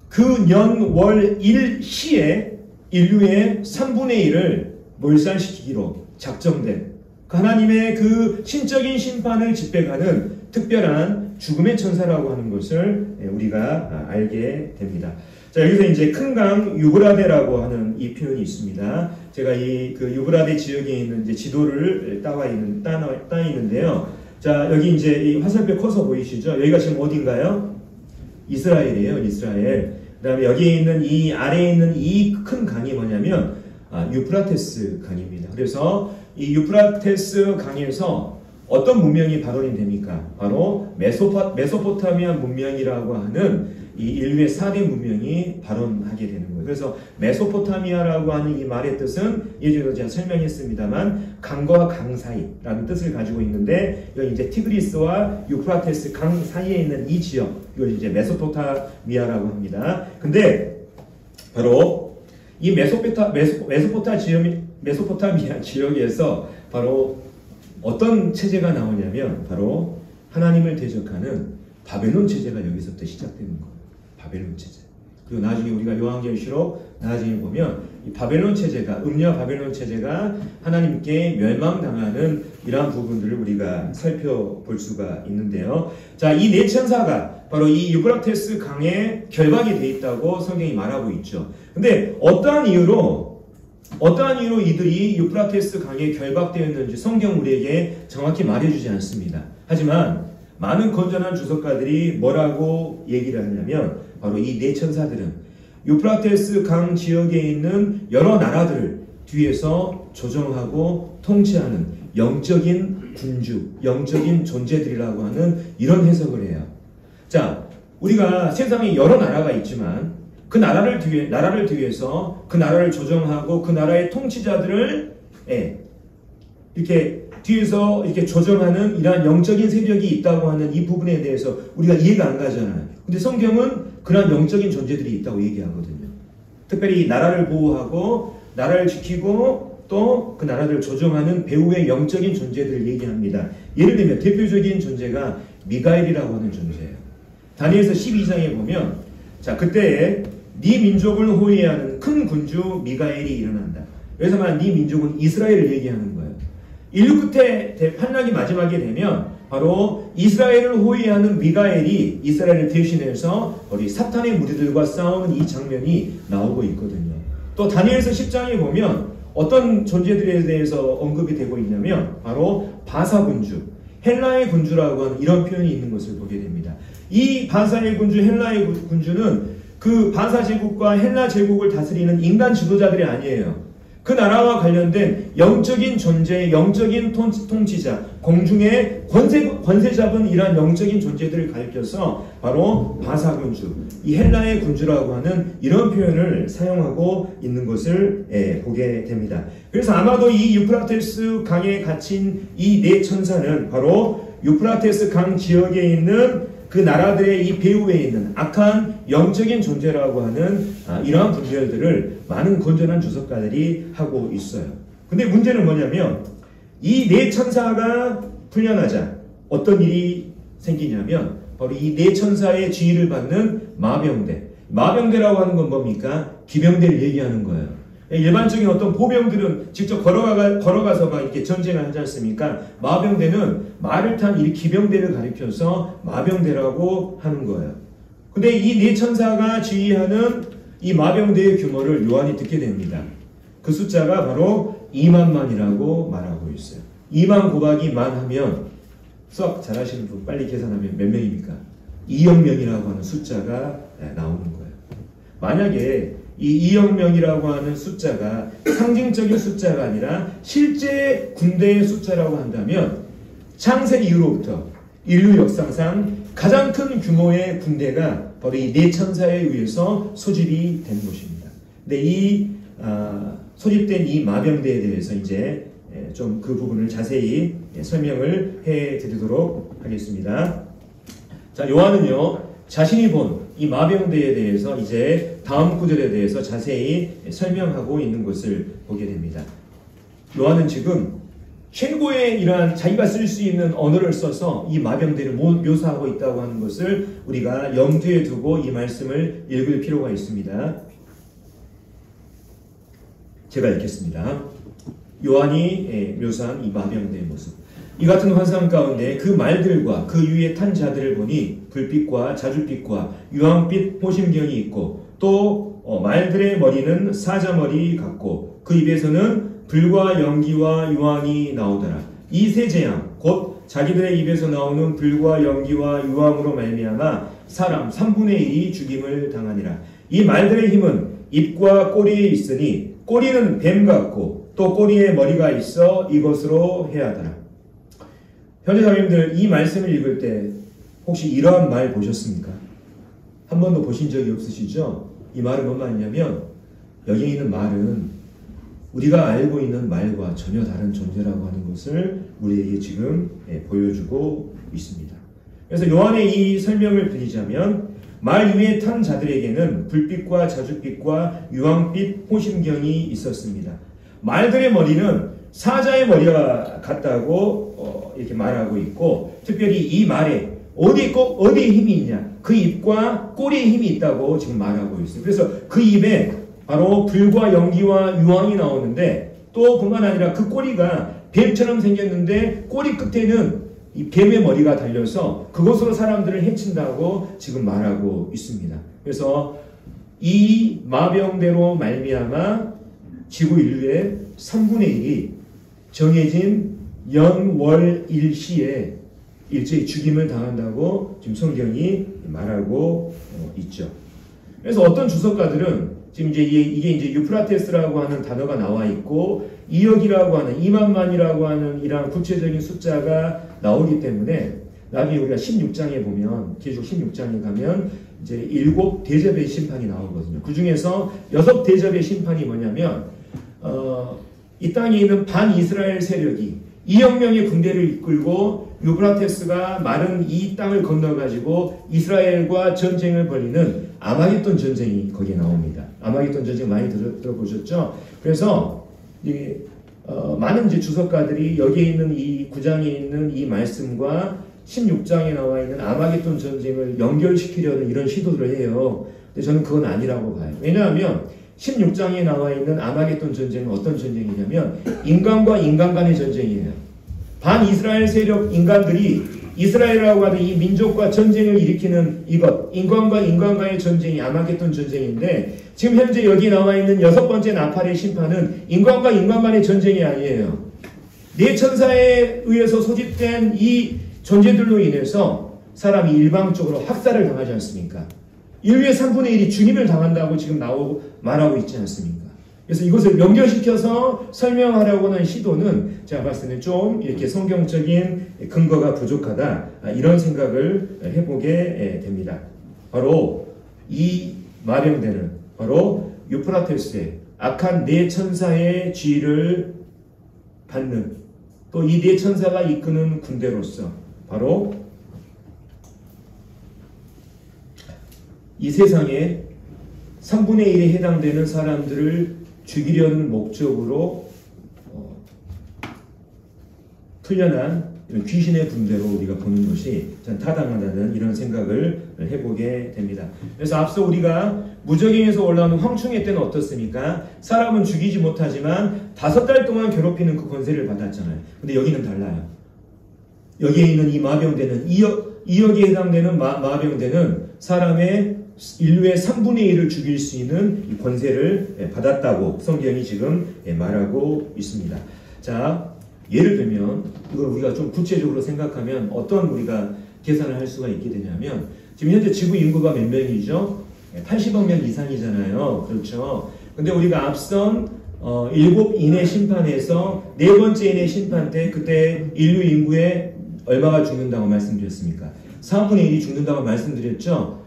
그 년 월 일 시에 인류의 3분의 1을 몰살시키기로 작정된 그 하나님의 그 신적인 심판을 집행하는 특별한 죽음의 천사라고 하는 것을 우리가 알게 됩니다. 자, 여기서 이제 큰 강 유브라데라고 하는 이 표현이 있습니다. 제가 이 그 유브라데 지역에 있는 이제 지도를 따 있는데요. 자, 여기 이제 이 화살표 커서 보이시죠? 여기가 지금 어딘가요? 이스라엘이에요, 이스라엘. 그 다음에 여기에 있는 이 아래에 있는 이 큰 강이 뭐냐면 유프라테스 강입니다. 그래서 이 유프라테스 강에서 어떤 문명이 발원이 됩니까? 바로 메소포타미아 문명이라고 하는 이 인류의 4대 문명이 발원하게 되는 거예요. 그래서 메소포타미아라고 하는 이 말의 뜻은 예전에 제가 설명했습니다만 강과 강 사이라는 뜻을 가지고 있는데 이건 이제 티그리스와 유프라테스 강 사이에 있는 이 지역, 이걸 이제 메소포타미아라고 합니다. 근데 바로 이 메소포타미아 지역에서 바로 어떤 체제가 나오냐면 바로 하나님을 대적하는 바벨론 체제가 여기서부터 시작되는 거예요. 바벨론 체제. 그리고 나중에 우리가 요한계시록 나중에 보면 이 바벨론 체제가, 음녀 바벨론 체제가 하나님께 멸망당하는 이러한 부분들을 우리가 살펴볼 수가 있는데요. 자, 이 네 천사가 바로 이 유브라테스 강에 결박이 되어 있다고 성경이 말하고 있죠. 근데 어떠한 이유로 이들이 유프라테스 강에 결박되었는지 성경 우리에게 정확히 말해주지 않습니다. 하지만 많은 건전한 주석가들이 뭐라고 얘기를 하냐면 바로 이 네 천사들은 유프라테스 강 지역에 있는 여러 나라들을 뒤에서 조정하고 통치하는 영적인 군주, 영적인 존재들이라고 하는 이런 해석을 해요. 자, 우리가 세상에 여러 나라가 있지만 그 나라를 뒤에서 그 나라를 조정하고 그 나라의 통치자들을 이렇게 뒤에서 이렇게 조정하는 이러한 영적인 세력이 있다고 하는 이 부분에 대해서 우리가 이해가 안 가잖아요. 근데 성경은 그러한 영적인 존재들이 있다고 얘기하거든요. 특별히 나라를 보호하고 나라를 지키고 또 그 나라를 조정하는 배후의 영적인 존재들을 얘기합니다. 예를 들면 대표적인 존재가 미가엘이라고 하는 존재예요. 다니엘서 12장에 보면 자, 그때에 네 민족을 호위하는 큰 군주 미가엘이 일어난다. 여기서 말하는 네 민족은 이스라엘을 얘기하는 거예요. 인류 끝에 환란이 마지막에 되면 바로 이스라엘을 호위하는 미가엘이 이스라엘을 대신해서 우리 사탄의 무리들과 싸우는 이 장면이 나오고 있거든요. 또 다니엘서 10장에 보면 어떤 존재들에 대해서 언급이 되고 있냐면 바로 바사 군주, 헬라의 군주라고 하는 이런 표현이 있는 것을 보게 됩니다. 이 바사의 군주, 헬라의 군주는 그 바사 제국과 헬라 제국을 다스리는 인간 지도자들이 아니에요. 그 나라와 관련된 영적인 존재, 영적인 통치자, 공중의 권세 잡은 이러한 영적인 존재들을 가리켜서 바로 바사 군주, 이 헬라의 군주라고 하는 이런 표현을 사용하고 있는 것을 보게 됩니다. 그래서 아마도 이 유프라테스 강에 갇힌 이 네 천사는 바로 유프라테스 강 지역에 있는 그 나라들의 이 배후에 있는 악한 영적인 존재라고 하는 이러한 분별들을 많은 건전한 주석가들이 하고 있어요. 근데 문제는 뭐냐면 이 네 천사가 풀려나자 어떤 일이 생기냐면 바로 이 네 천사의 지휘를 받는 마병대라고 하는 건 뭡니까? 기병대를 얘기하는 거예요. 일반적인 어떤 보병들은 직접 걸어가서 막 이렇게 전쟁을 하지 않습니까? 마병대는 말을 탄 이 기병대를 가리켜서 마병대라고 하는 거예요. 근데 이 네 천사가 지휘하는 이 마병대의 규모를 요한이 듣게 됩니다. 그 숫자가 바로 2만만이라고 말하고 있어요. 2만 곱하기 만 하면 수학 잘하시는 분 빨리 계산하면 몇 명입니까? 2억 명이라고 하는 숫자가 나오는 거예요. 만약에 이 2억 명이라고 하는 숫자가 상징적인 숫자가 아니라 실제 군대의 숫자라고 한다면 창세 이후로부터 인류 역사상 가장 큰 규모의 군대가 바로 이 네 천사에 의해서 소집이 된 것입니다. 근데 이 소집된 이 마병대에 대해서 이제 좀 그 부분을 자세히 설명을 해 드리도록 하겠습니다. 자, 요한은요, 자신이 본 이 마병대에 대해서 이제 다음 구절에 대해서 자세히 설명하고 있는 것을 보게 됩니다. 요한은 지금 최고의 이러한 자기가 쓸 수 있는 언어를 써서 이 마병대를 묘사하고 있다고 하는 것을 우리가 염두에 두고 이 말씀을 읽을 필요가 있습니다. 제가 읽겠습니다. 요한이 묘사한 이 마병대의 모습. 이 같은 환상 가운데 그 말들과 그 위에 탄 자들을 보니 불빛과 자줏빛과 유황빛 호심경이 있고 또 말들의 머리는 사자머리 같고 그 입에서는 불과 연기와 유황이 나오더라. 이 세 재앙 곧 자기들의 입에서 나오는 불과 연기와 유황으로 말미암아 사람 3분의 1이 죽임을 당하니라. 이 말들의 힘은 입과 꼬리에 있으니 꼬리는 뱀 같고 또 꼬리에 머리가 있어 이것으로 해하더라. 현재 자매님들, 이 말씀을 읽을 때 혹시 이러한 말 보셨습니까? 한 번도 보신 적이 없으시죠? 이 말은 뭔 말이냐면 여기에 있는 말은 우리가 알고 있는 말과 전혀 다른 존재라고 하는 것을 우리에게 지금 보여주고 있습니다. 그래서 요한의 이 설명을 드리자면 말 위에 탄 자들에게는 불빛과 자줏빛과 유황빛 호심경이 있었습니다. 말들의 머리는 사자의 머리가 같다고 이렇게 말하고 있고, 특별히 이 말에 어디에 힘이 있냐, 그 입과 꼬리에 힘이 있다고 지금 말하고 있어요. 그래서 그 입에 바로 불과 연기와 유황이 나오는데, 또 그만 아니라 그 꼬리가 뱀처럼 생겼는데 꼬리 끝에는 이 뱀의 머리가 달려서 그것으로 사람들을 해친다고 지금 말하고 있습니다. 그래서 이 마병대로 말미암아 지구 인류의 3분의 1이 정해진 연, 월, 일시에 일제히 죽임을 당한다고 지금 성경이 말하고 있죠. 그래서 어떤 주석가들은 지금 이제 이게 이제 유프라테스라고 하는 단어가 나와 있고 2억이라고 하는 2만만이라고 하는 이러한 구체적인 숫자가 나오기 때문에 나중에 우리가 16장에 보면 계속 16장에 가면 이제 7대접의 심판이 나오거든요. 그 중에서 6대접의 심판이 뭐냐면 이 땅에 있는 반이스라엘 세력이 2억 명의 군대를 이끌고 유브라테스가 마른 이 땅을 건너가지고 이스라엘과 전쟁을 벌이는 아마겟돈 전쟁이 거기에 나옵니다. 아마겟돈 전쟁 많이 들어보셨죠? 그래서 많은 이제 주석가들이 여기에 있는 이 9장에 있는 이 말씀과 16장에 나와 있는 아마겟돈 전쟁을 연결시키려는 이런 시도를 해요. 근데 저는 그건 아니라고 봐요. 왜냐하면 16장에 나와 있는 아마겟돈 전쟁은 어떤 전쟁이냐면 인간과 인간 간의 전쟁이에요. 반이스라엘 세력 인간들이 이스라엘이라고 하는 이 민족과 전쟁을 일으키는 이것, 인간과 인간 간의 전쟁이 아마겟돈 전쟁인데, 지금 현재 여기 나와 있는 6번째 나팔의 심판은 인간과 인간 간의 전쟁이 아니에요. 네 천사에 의해서 소집된 이 존재들로 인해서 사람이 일방적으로 학살을 당하지 않습니까? 인류의 3분의 1이 죽임을 당한다고 지금 말하고 있지 않습니까? 그래서 이것을 연결시켜서 설명하려고 하는 시도는 제가 봤을 때는 좀 이렇게 성경적인 근거가 부족하다, 이런 생각을 해보게 됩니다. 바로 이 마병대는 바로 유프라테스의 악한 네 천사의 지위를 받는, 또 이 네 천사가 이끄는 군대로서 바로 이 세상에 3분의 1에 해당되는 사람들을 죽이려는 목적으로 풀려난 이런 귀신의 분대로 우리가 보는 것이 전 타당하다는 이런 생각을 해보게 됩니다. 그래서 앞서 우리가 무적행에서 올라오는 황충의 때는 어떻습니까? 사람은 죽이지 못하지만 5달 동안 괴롭히는 그 권세를 받았잖아요. 근데 여기는 달라요. 여기에 있는 이 마병대는 2억에 해당되는 마병대는 사람의 인류의 3분의 1을 죽일 수 있는 이 권세를 받았다고 성경이 지금 말하고 있습니다. 자, 예를 들면 이걸 우리가 좀 구체적으로 생각하면 어떤 우리가 계산을 할 수가 있게 되냐면, 지금 현재 지구 인구가 몇 명이죠? 80억 명 이상이잖아요. 그렇죠? 근데 우리가 앞선 7인의 심판에서 4번째 인의 심판 때 그때 인류 인구에 얼마가 죽는다고 말씀드렸습니까? 4분의 1이 죽는다고 말씀드렸죠.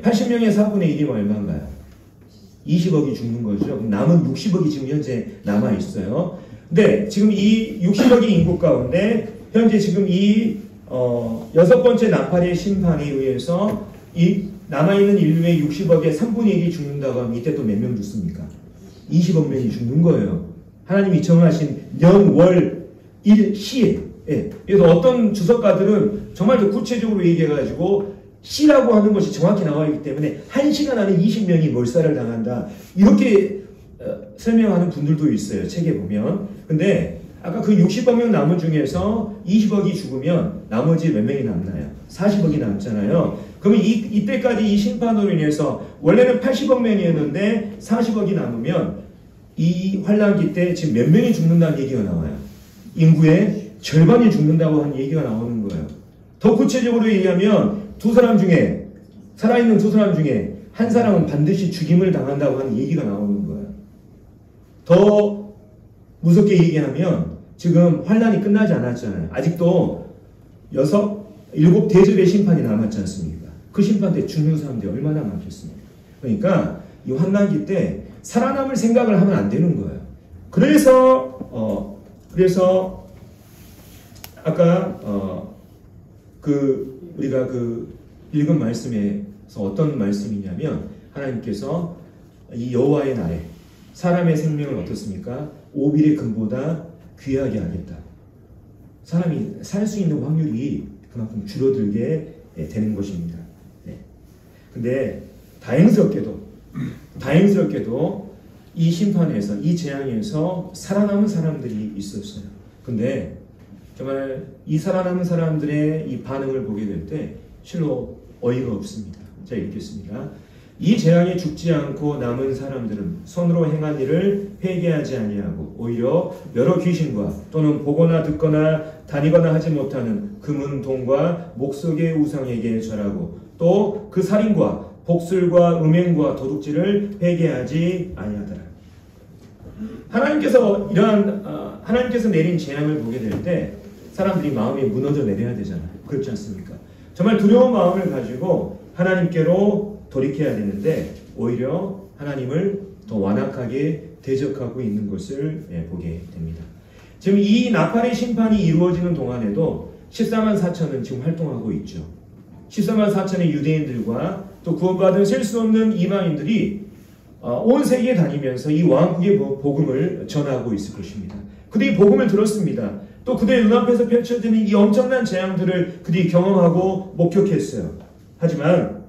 80명의 4분의 1이면 얼마인가요? 20억이 죽는 거죠. 그럼 남은 60억이 지금 현재 남아 있어요. 근데 지금 이 60억의 인구 가운데 현재 지금 이 여섯 번째 나팔의 심판에 의해서 이 남아있는 인류의 60억의 3분의 1이 죽는다고 하면 이때 또 몇 명 죽습니까? 20억 명이 죽는 거예요. 하나님이 정하신 년, 월, 일, 시에. 예. 그래서 어떤 주석가들은 정말 더 구체적으로 얘기해가지고 시라고 하는 것이 정확히 나와 있기 때문에 1시간 안에 20명이 몰살을 당한다. 이렇게 설명하는 분들도 있어요. 책에 보면. 근데 아까 그 60억 명 남은 중에서 20억이 죽으면 나머지 몇 명이 남나요? 40억이 남잖아요. 그러면 이때까지 이 심판으로 인해서 원래는 80억 명이었는데 40억이 남으면 이 환란기 때 지금 몇 명이 죽는다는 얘기가 나와요. 인구의 절반이 죽는다고 하는 얘기가 나오는 거예요. 더 구체적으로 얘기하면 살아있는 두 사람 중에 한 사람은 반드시 죽임을 당한다고 하는 얘기가 나오는 거예요. 더 무섭게 얘기하면 지금 환란이 끝나지 않았잖아요. 아직도 7 대접의 심판이 남았지 않습니까? 그 심판 때 죽는 사람들이 얼마나 많겠습니까? 그러니까 이 환난기 때 살아남을 생각을 하면 안 되는 거예요. 그래서 아까 우리가 읽은 말씀에서 어떤 말씀이냐면 하나님께서 이 여호와의 날에 사람의 생명을 어떻습니까? 오빌의 금보다 귀하게 하겠다. 사람이 살 수 있는 확률이 그만큼 줄어들게 되는 것입니다. 네. 근데 다행스럽게도 이 심판에서, 이 재앙에서 살아남은 사람들이 있었어요. 근데 정말 이 살아남은 사람들의 이 반응을 보게 될 때 실로 어이가 없습니다. 자, 읽겠습니다. 이 재앙에 죽지 않고 남은 사람들은 손으로 행한 일을 회개하지 아니하고 오히려 여러 귀신과 또는 보거나 듣거나 다니거나 하지 못하는 금은 동과 목석의 우상에게 절하고 또 그 살인과 복술과 음행과 도둑질을 회개하지 아니하더라. 하나님께서 내린 재앙을 보게 될 때 사람들이 마음이 무너져 내려야 되잖아요. 그렇지 않습니까? 정말 두려운 마음을 가지고 하나님께로 돌이켜야 되는데 오히려 하나님을 더 완악하게 대적하고 있는 것을 보게 됩니다. 지금 이 나팔의 심판이 이루어지는 동안에도 14만 4천은 지금 활동하고 있죠. 14만 4천의 유대인들과 또 구원받은 셀 수 없는 이방인들이 온 세계에 다니면서 이 왕국의 복음을 전하고 있을 것입니다. 그들이 복음을 들었습니다. 또 그들의 눈앞에서 펼쳐지는 이 엄청난 재앙들을 그들이 경험하고 목격했어요. 하지만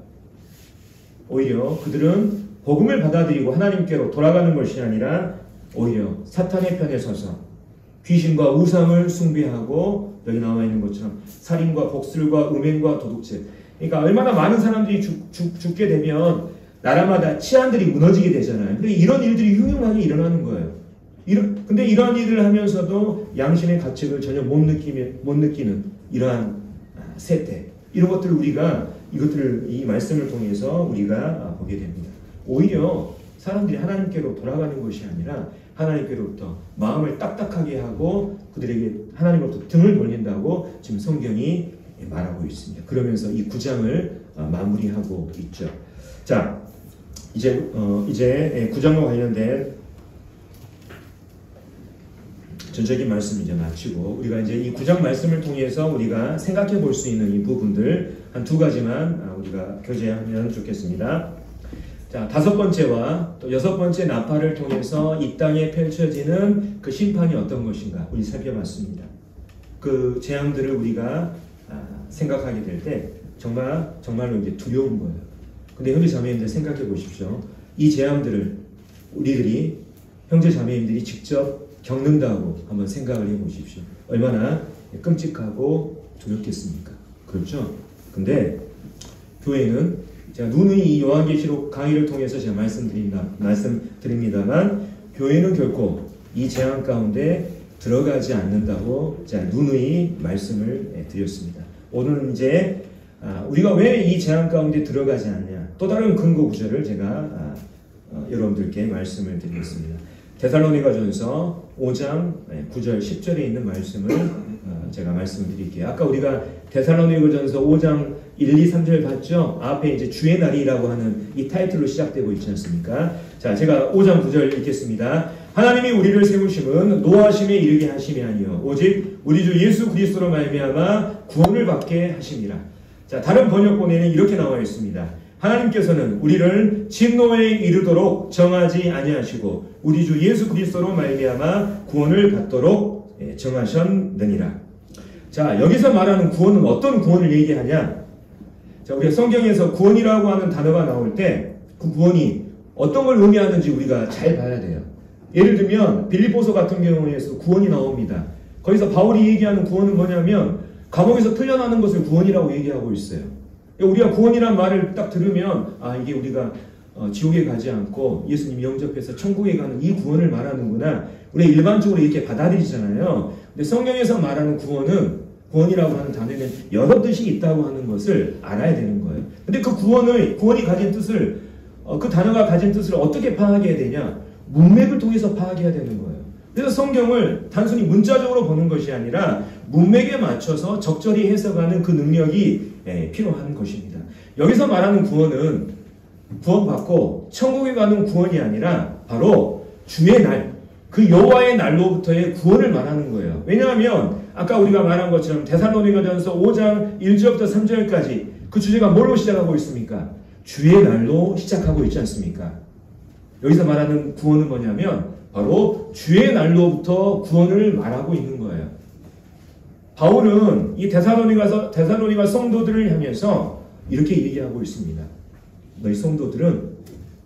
오히려 그들은 복음을 받아들이고 하나님께로 돌아가는 것이 아니라 오히려 사탄의 편에 서서 귀신과 우상을 숭배하고 여기 나와 있는 것처럼 살인과 복술과 음행과 도둑질. 그러니까 얼마나 많은 사람들이 죽게 되면 나라마다 치안들이 무너지게 되잖아요. 근데 이런 일들이 흉흉하게 일어나는 거예요. 근데 이러한 일을 하면서도 양심의 가책을 전혀 못 느끼는 이러한 세태. 이런 것들을 이것들을 이 말씀을 통해서 우리가 보게 됩니다. 오히려 사람들이 하나님께로 돌아가는 것이 아니라 하나님께로부터 마음을 딱딱하게 하고 그들에게 하나님으로부터 등을 돌린다고 지금 성경이 말하고 있습니다. 그러면서 이 9장을 마무리하고 있죠. 자, 이제 9장과 관련된 전적인 말씀 이제 마치고 우리가 이제 이 9장 말씀을 통해서 우리가 생각해 볼 수 있는 이 부분들 한 2가지만 우리가 교제하면 좋겠습니다. 자, 5번째와 또 6번째 나팔을 통해서 이 땅에 펼쳐지는 그 심판이 어떤 것인가 우리 살펴봤습니다. 그 재앙들을 우리가 생각하게 될 때 정말로 이제 두려운 거예요. 근데 형제 자매님들 생각해 보십시오. 이 재앙들을 우리들이 형제 자매님들이 직접 겪는다고 한번 생각을 해 보십시오. 얼마나 끔찍하고 두렵겠습니까? 그렇죠? 근데 교회는 제가 누누이 이 요한계시록 강의를 통해서 제가 말씀드립니다만 교회는 결코 이 재앙 가운데 들어가지 않는다고 제가 누누이 말씀을 드렸습니다. 오늘은 이제 우리가 왜 이 재앙 가운데 들어가지 않냐 또 다른 근거 구절을 제가 여러분들께 말씀을 드리겠습니다. 데살로니가전서 5장 9절 10절에 있는 말씀을 제가 말씀을 드릴게요. 아까 우리가 데살로니가전서 5장 1, 2, 3절 봤죠? 앞에 이제 주의 날이라고 하는 이 타이틀로 시작되고 있지 않습니까? 자, 제가 5장 9절 읽겠습니다. 하나님이 우리를 세우심은 노하심에 이르게 하심이 아니요 오직 우리 주 예수 그리스도로 말미암아 구원을 받게 하심이라. 자, 다른 번역본에는 이렇게 나와 있습니다. 하나님께서는 우리를 진노에 이르도록 정하지 아니하시고 우리 주 예수 그리스도로 말미암아 구원을 받도록 정하셨느니라. 자, 여기서 말하는 구원은 어떤 구원을 얘기하냐? 자, 우리가 성경에서 구원이라고 하는 단어가 나올 때 그 구원이 어떤 걸 의미하는지 우리가 잘 봐야 돼요. 예를 들면 빌립보서 같은 경우에서 구원이 나옵니다. 거기서 바울이 얘기하는 구원은 뭐냐면 감옥에서 풀려나는 것을 구원이라고 얘기하고 있어요. 우리가 구원이란 말을 딱 들으면 이게 우리가 지옥에 가지 않고 예수님 영접해서 천국에 가는 이 구원을 말하는구나. 우리가 일반적으로 이렇게 받아들이잖아요. 근데 성경에서 말하는 구원이라고 하는 단어에는 여러 뜻이 있다고 하는 것을 알아야 되는 거예요. 근데 그 구원이 가진 뜻을 그 단어가 가진 뜻을 어떻게 파악해야 되냐? 문맥을 통해서 파악해야 되는 거예요. 그래서 성경을 단순히 문자적으로 보는 것이 아니라 문맥에 맞춰서 적절히 해석하는 그 능력이 필요한 것입니다. 여기서 말하는 구원은 구원받고 천국에 가는 구원이 아니라 바로 주의 날, 그 여호와의 날로부터의 구원을 말하는 거예요. 왜냐하면 아까 우리가 말한 것처럼 데살로니가전서 5장 1절부터 3절까지 그 주제가 뭘로 시작하고 있습니까? 주의 날로 시작하고 있지 않습니까? 여기서 말하는 구원은 뭐냐면 바로 주의 날로부터 구원을 말하고 있는 거예요. 바울은 이 데살로니가 성도들을 향해서 이렇게 얘기하고 있습니다. 너희 성도들은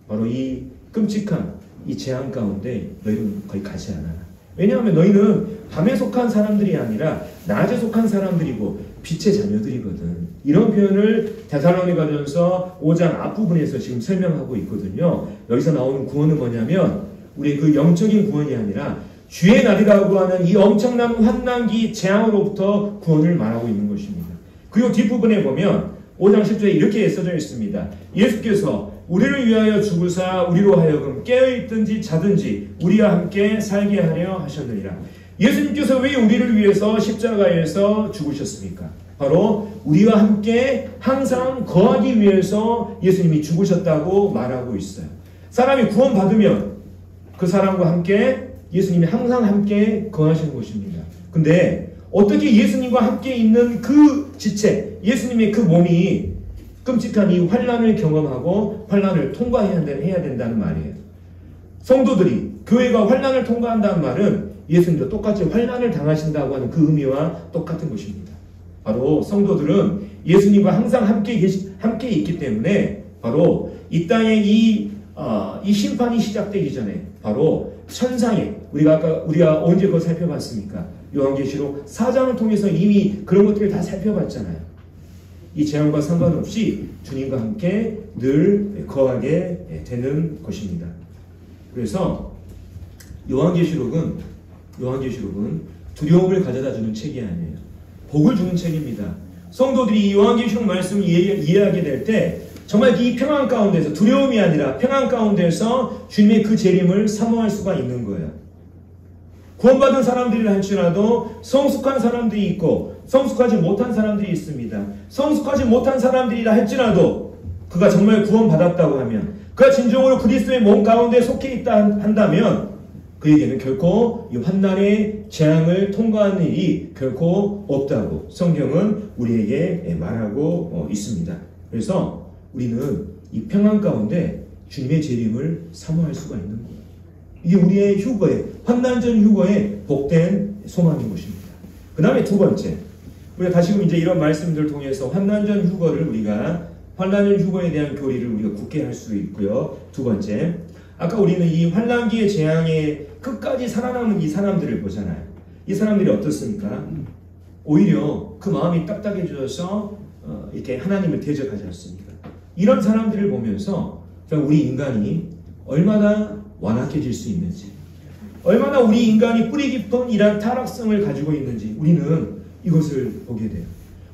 바로 이 끔찍한 이 재앙 가운데 너희는 거의 가지 않아라. 왜냐하면 너희는 밤에 속한 사람들이 아니라 낮에 속한 사람들이고 빛의 자녀들이거든. 이런 표현을 데살로니가전서 5장 앞부분에서 지금 설명하고 있거든요. 여기서 나오는 구원은 뭐냐면 우리의 그 영적인 구원이 아니라 주의 날이라고 하는 이 엄청난 환난기 재앙으로부터 구원을 말하고 있는 것입니다. 그리고 뒷부분에 보면 5장 10절에 이렇게 써져 있습니다. 예수께서 우리를 위하여 죽으사 우리로 하여금 깨어있든지 자든지 우리와 함께 살게 하려 하셨느니라. 예수님께서 왜 우리를 위해서 십자가에서 죽으셨습니까? 바로 우리와 함께 항상 거하기 위해서 예수님이 죽으셨다고 말하고 있어요. 사람이 구원받으면 그 사람과 함께 예수님이 항상 함께 거하시는 것입니다. 근데 어떻게 예수님과 함께 있는 그 지체, 예수님의 그 몸이 끔찍한 이 환난을 경험하고 환난을 통과해야 된다는 말이에요. 성도들이 교회가 환난을 통과한다는 말은 예수님도 똑같이 환난을 당하신다고 하는 그 의미와 똑같은 것입니다. 바로 성도들은 예수님과 항상 함께 있기 때문에 바로 이 땅에 이 심판이 시작되기 전에 바로 천상에 우리가 언제 그걸 살펴봤습니까? 요한계시록 4장을 통해서 이미 그런 것들을 다 살펴봤잖아요. 이 재앙과 상관없이 주님과 함께 늘 거하게 되는 것입니다. 그래서 요한계시록은 두려움을 가져다 주는 책이 아니에요. 복을 주는 책입니다. 성도들이 이 요한계시록 말씀을 이해하게 될 때 정말 이 평안 가운데서 두려움이 아니라 평안 가운데서 주님의 그 재림을 사모할 수가 있는 거예요. 구원받은 사람들이라 할지라도 성숙한 사람들이 있고 성숙하지 못한 사람들이 있습니다. 성숙하지 못한 사람들이라 할지라도 그가 정말 구원받았다고 하면 그가 진정으로 그리스도의 몸 가운데 속해 있다 한다면 그에게는 결코 이 환난의 재앙을 통과하는 일이 결코 없다고 성경은 우리에게 말하고 있습니다. 그래서 우리는 이 평안 가운데 주님의 재림을 사모할 수가 있는 거예요. 이게 우리의 휴거의 환난전 휴거의 복된 소망인 것입니다. 그 다음에 두 번째, 우리가 다시금 이제 이런 말씀들을 통해서 환난전 휴거를 환난전 휴거에 대한 교리를 우리가 굳게 할 수 있고요. 두 번째, 아까 우리는 이 환난기의 재앙에 끝까지 살아남은 이 사람들을 보잖아요. 이 사람들이 어떻습니까? 오히려 그 마음이 딱딱해져서 이렇게 하나님을 대적하지 않습니까? 이런 사람들을 보면서 우리 인간이 얼마나 완악해질 수 있는지, 얼마나 우리 인간이 뿌리 깊은 이러한 타락성을 가지고 있는지 우리는 이것을 보게 돼요.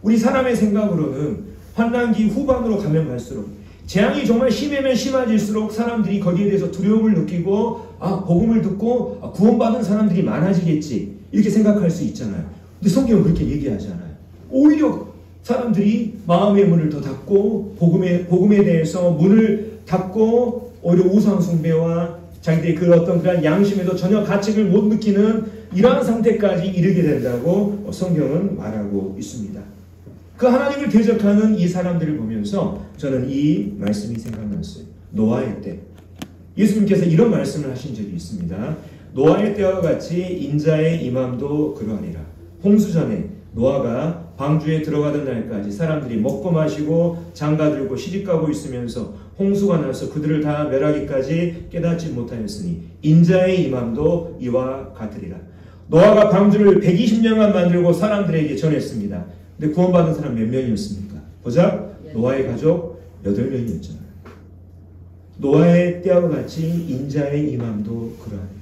우리 사람의 생각으로는 환난기 후반으로 가면 갈수록 재앙이 정말 심하면 심해질수록 사람들이 거기에 대해서 두려움을 느끼고 복음을 듣고 구원받은 사람들이 많아지겠지 이렇게 생각할 수 있잖아요. 근데 성경은 그렇게 얘기하지 않아요. 오히려 사람들이 마음의 문을 더 닫고 복음에 대해서 문을 닫고 오히려 우상 숭배와 자기들의 그 어떤 그런 양심에도 전혀 가책을 못 느끼는 이러한 상태까지 이르게 된다고 성경은 말하고 있습니다. 그 하나님을 대적하는 이 사람들을 보면서 저는 이 말씀이 생각났어요. 노아의 때. 예수님께서 이런 말씀을 하신 적이 있습니다. 노아의 때와 같이 인자의 임함도 그러하리라. 홍수전에 노아가 방주에 들어가던 날까지 사람들이 먹고 마시고 장가들고 시집가고 있으면서 홍수가 나서 그들을 다 멸하기까지 깨닫지 못하였으니 인자의 임함도 이와 같으리라. 노아가 방주를 120년간 만들고 사람들에게 전했습니다. 근데 구원받은 사람 몇 명이었습니까? 보자. 노아의 가족 8명이었잖아요. 노아의 때와 같이 인자의 임함도 그러하리라.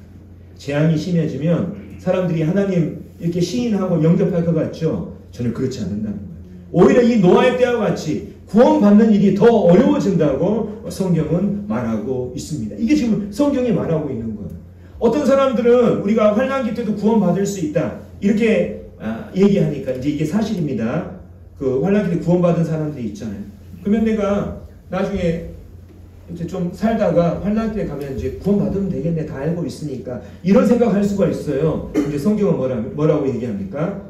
재앙이 심해지면 사람들이 하나님 이렇게 시인하고 영접할 것 같죠? 저는 그렇지 않는다는 거예요. 오히려 이 노아의 때와 같이 구원받는 일이 더 어려워진다고 성경은 말하고 있습니다. 이게 지금 성경이 말하고 있는 거예요. 어떤 사람들은 우리가 환난기 때도 구원받을 수 있다 이렇게 얘기하니까 이제 이게 사실입니다. 그 환난기 때 구원받은 사람들이 있잖아요. 그러면 내가 나중에 이제 좀 살다가 환난 때 가면 이제 구원받으면 되겠네, 다 알고 있으니까 이런 생각할 수가 있어요. 근데 성경은 뭐라고 얘기합니까?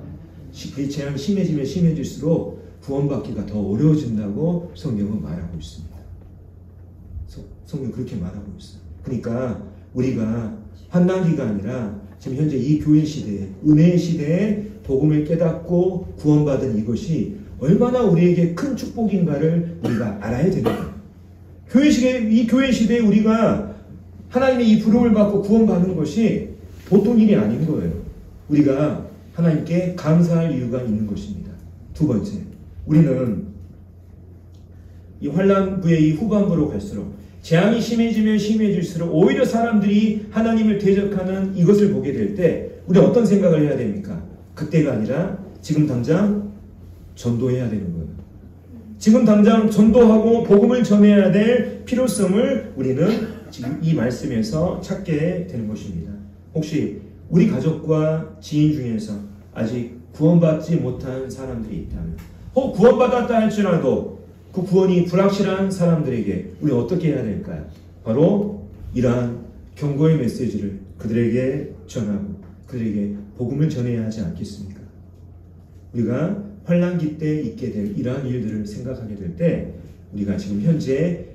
그 재앙이 심해지면 심해질수록 구원받기가 더 어려워진다고 성경은 말하고 있습니다. 성경 그렇게 말하고 있어요. 그러니까 우리가 환난기가 아니라 지금 현재 이 교회 시대에, 은혜의 시대에 복음을 깨닫고 구원받은 이것이 얼마나 우리에게 큰 축복인가를 우리가 알아야 되는 거예요. 이 교회 시대에 우리가 하나님의 이 부름을 받고 구원받는 것이 보통 일이 아닌 거예요. 우리가 하나님께 감사할 이유가 있는 것입니다. 두 번째, 우리는 이 환난부의 이 후반부로 갈수록 재앙이 심해지면 심해질수록 오히려 사람들이 하나님을 대적하는 이것을 보게 될 때 우리는 어떤 생각을 해야 됩니까? 그때가 아니라 지금 당장 전도해야 되는 거예요. 지금 당장 전도하고 복음을 전해야 될 필요성을 우리는 지금 이 말씀에서 찾게 되는 것입니다. 혹시 우리 가족과 지인 중에서 아직 구원받지 못한 사람들이 있다면, 혹 구원받았다 할지라도 그 구원이 불확실한 사람들에게 우리 어떻게 해야 될까요? 바로 이러한 경고의 메시지를 그들에게 전하고 그들에게 복음을 전해야 하지 않겠습니까? 우리가 환난기 때 있게 될 이러한 일들을 생각하게 될 때 우리가 지금 현재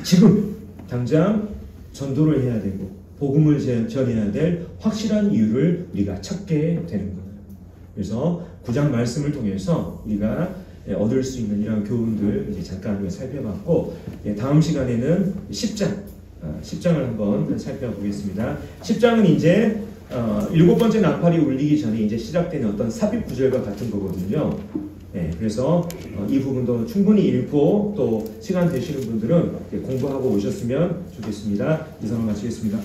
지금 당장 전도를 해야 되고 복음을 전해야 될 확실한 이유를 우리가 찾게 되는 거예요. 그래서 9장 말씀을 통해서 우리가 얻을 수 있는 이러한 교훈들 이제 잠깐 우리가 살펴봤고, 다음 시간에는 10장을 한번 살펴보겠습니다. 10장은 이제 7번째 나팔이 울리기 전에 이제 시작되는 어떤 삽입 구절과 같은 거거든요. 그래서 이 부분도 충분히 읽고 또 시간 되시는 분들은 공부하고 오셨으면 좋겠습니다. 이상을 마치겠습니다.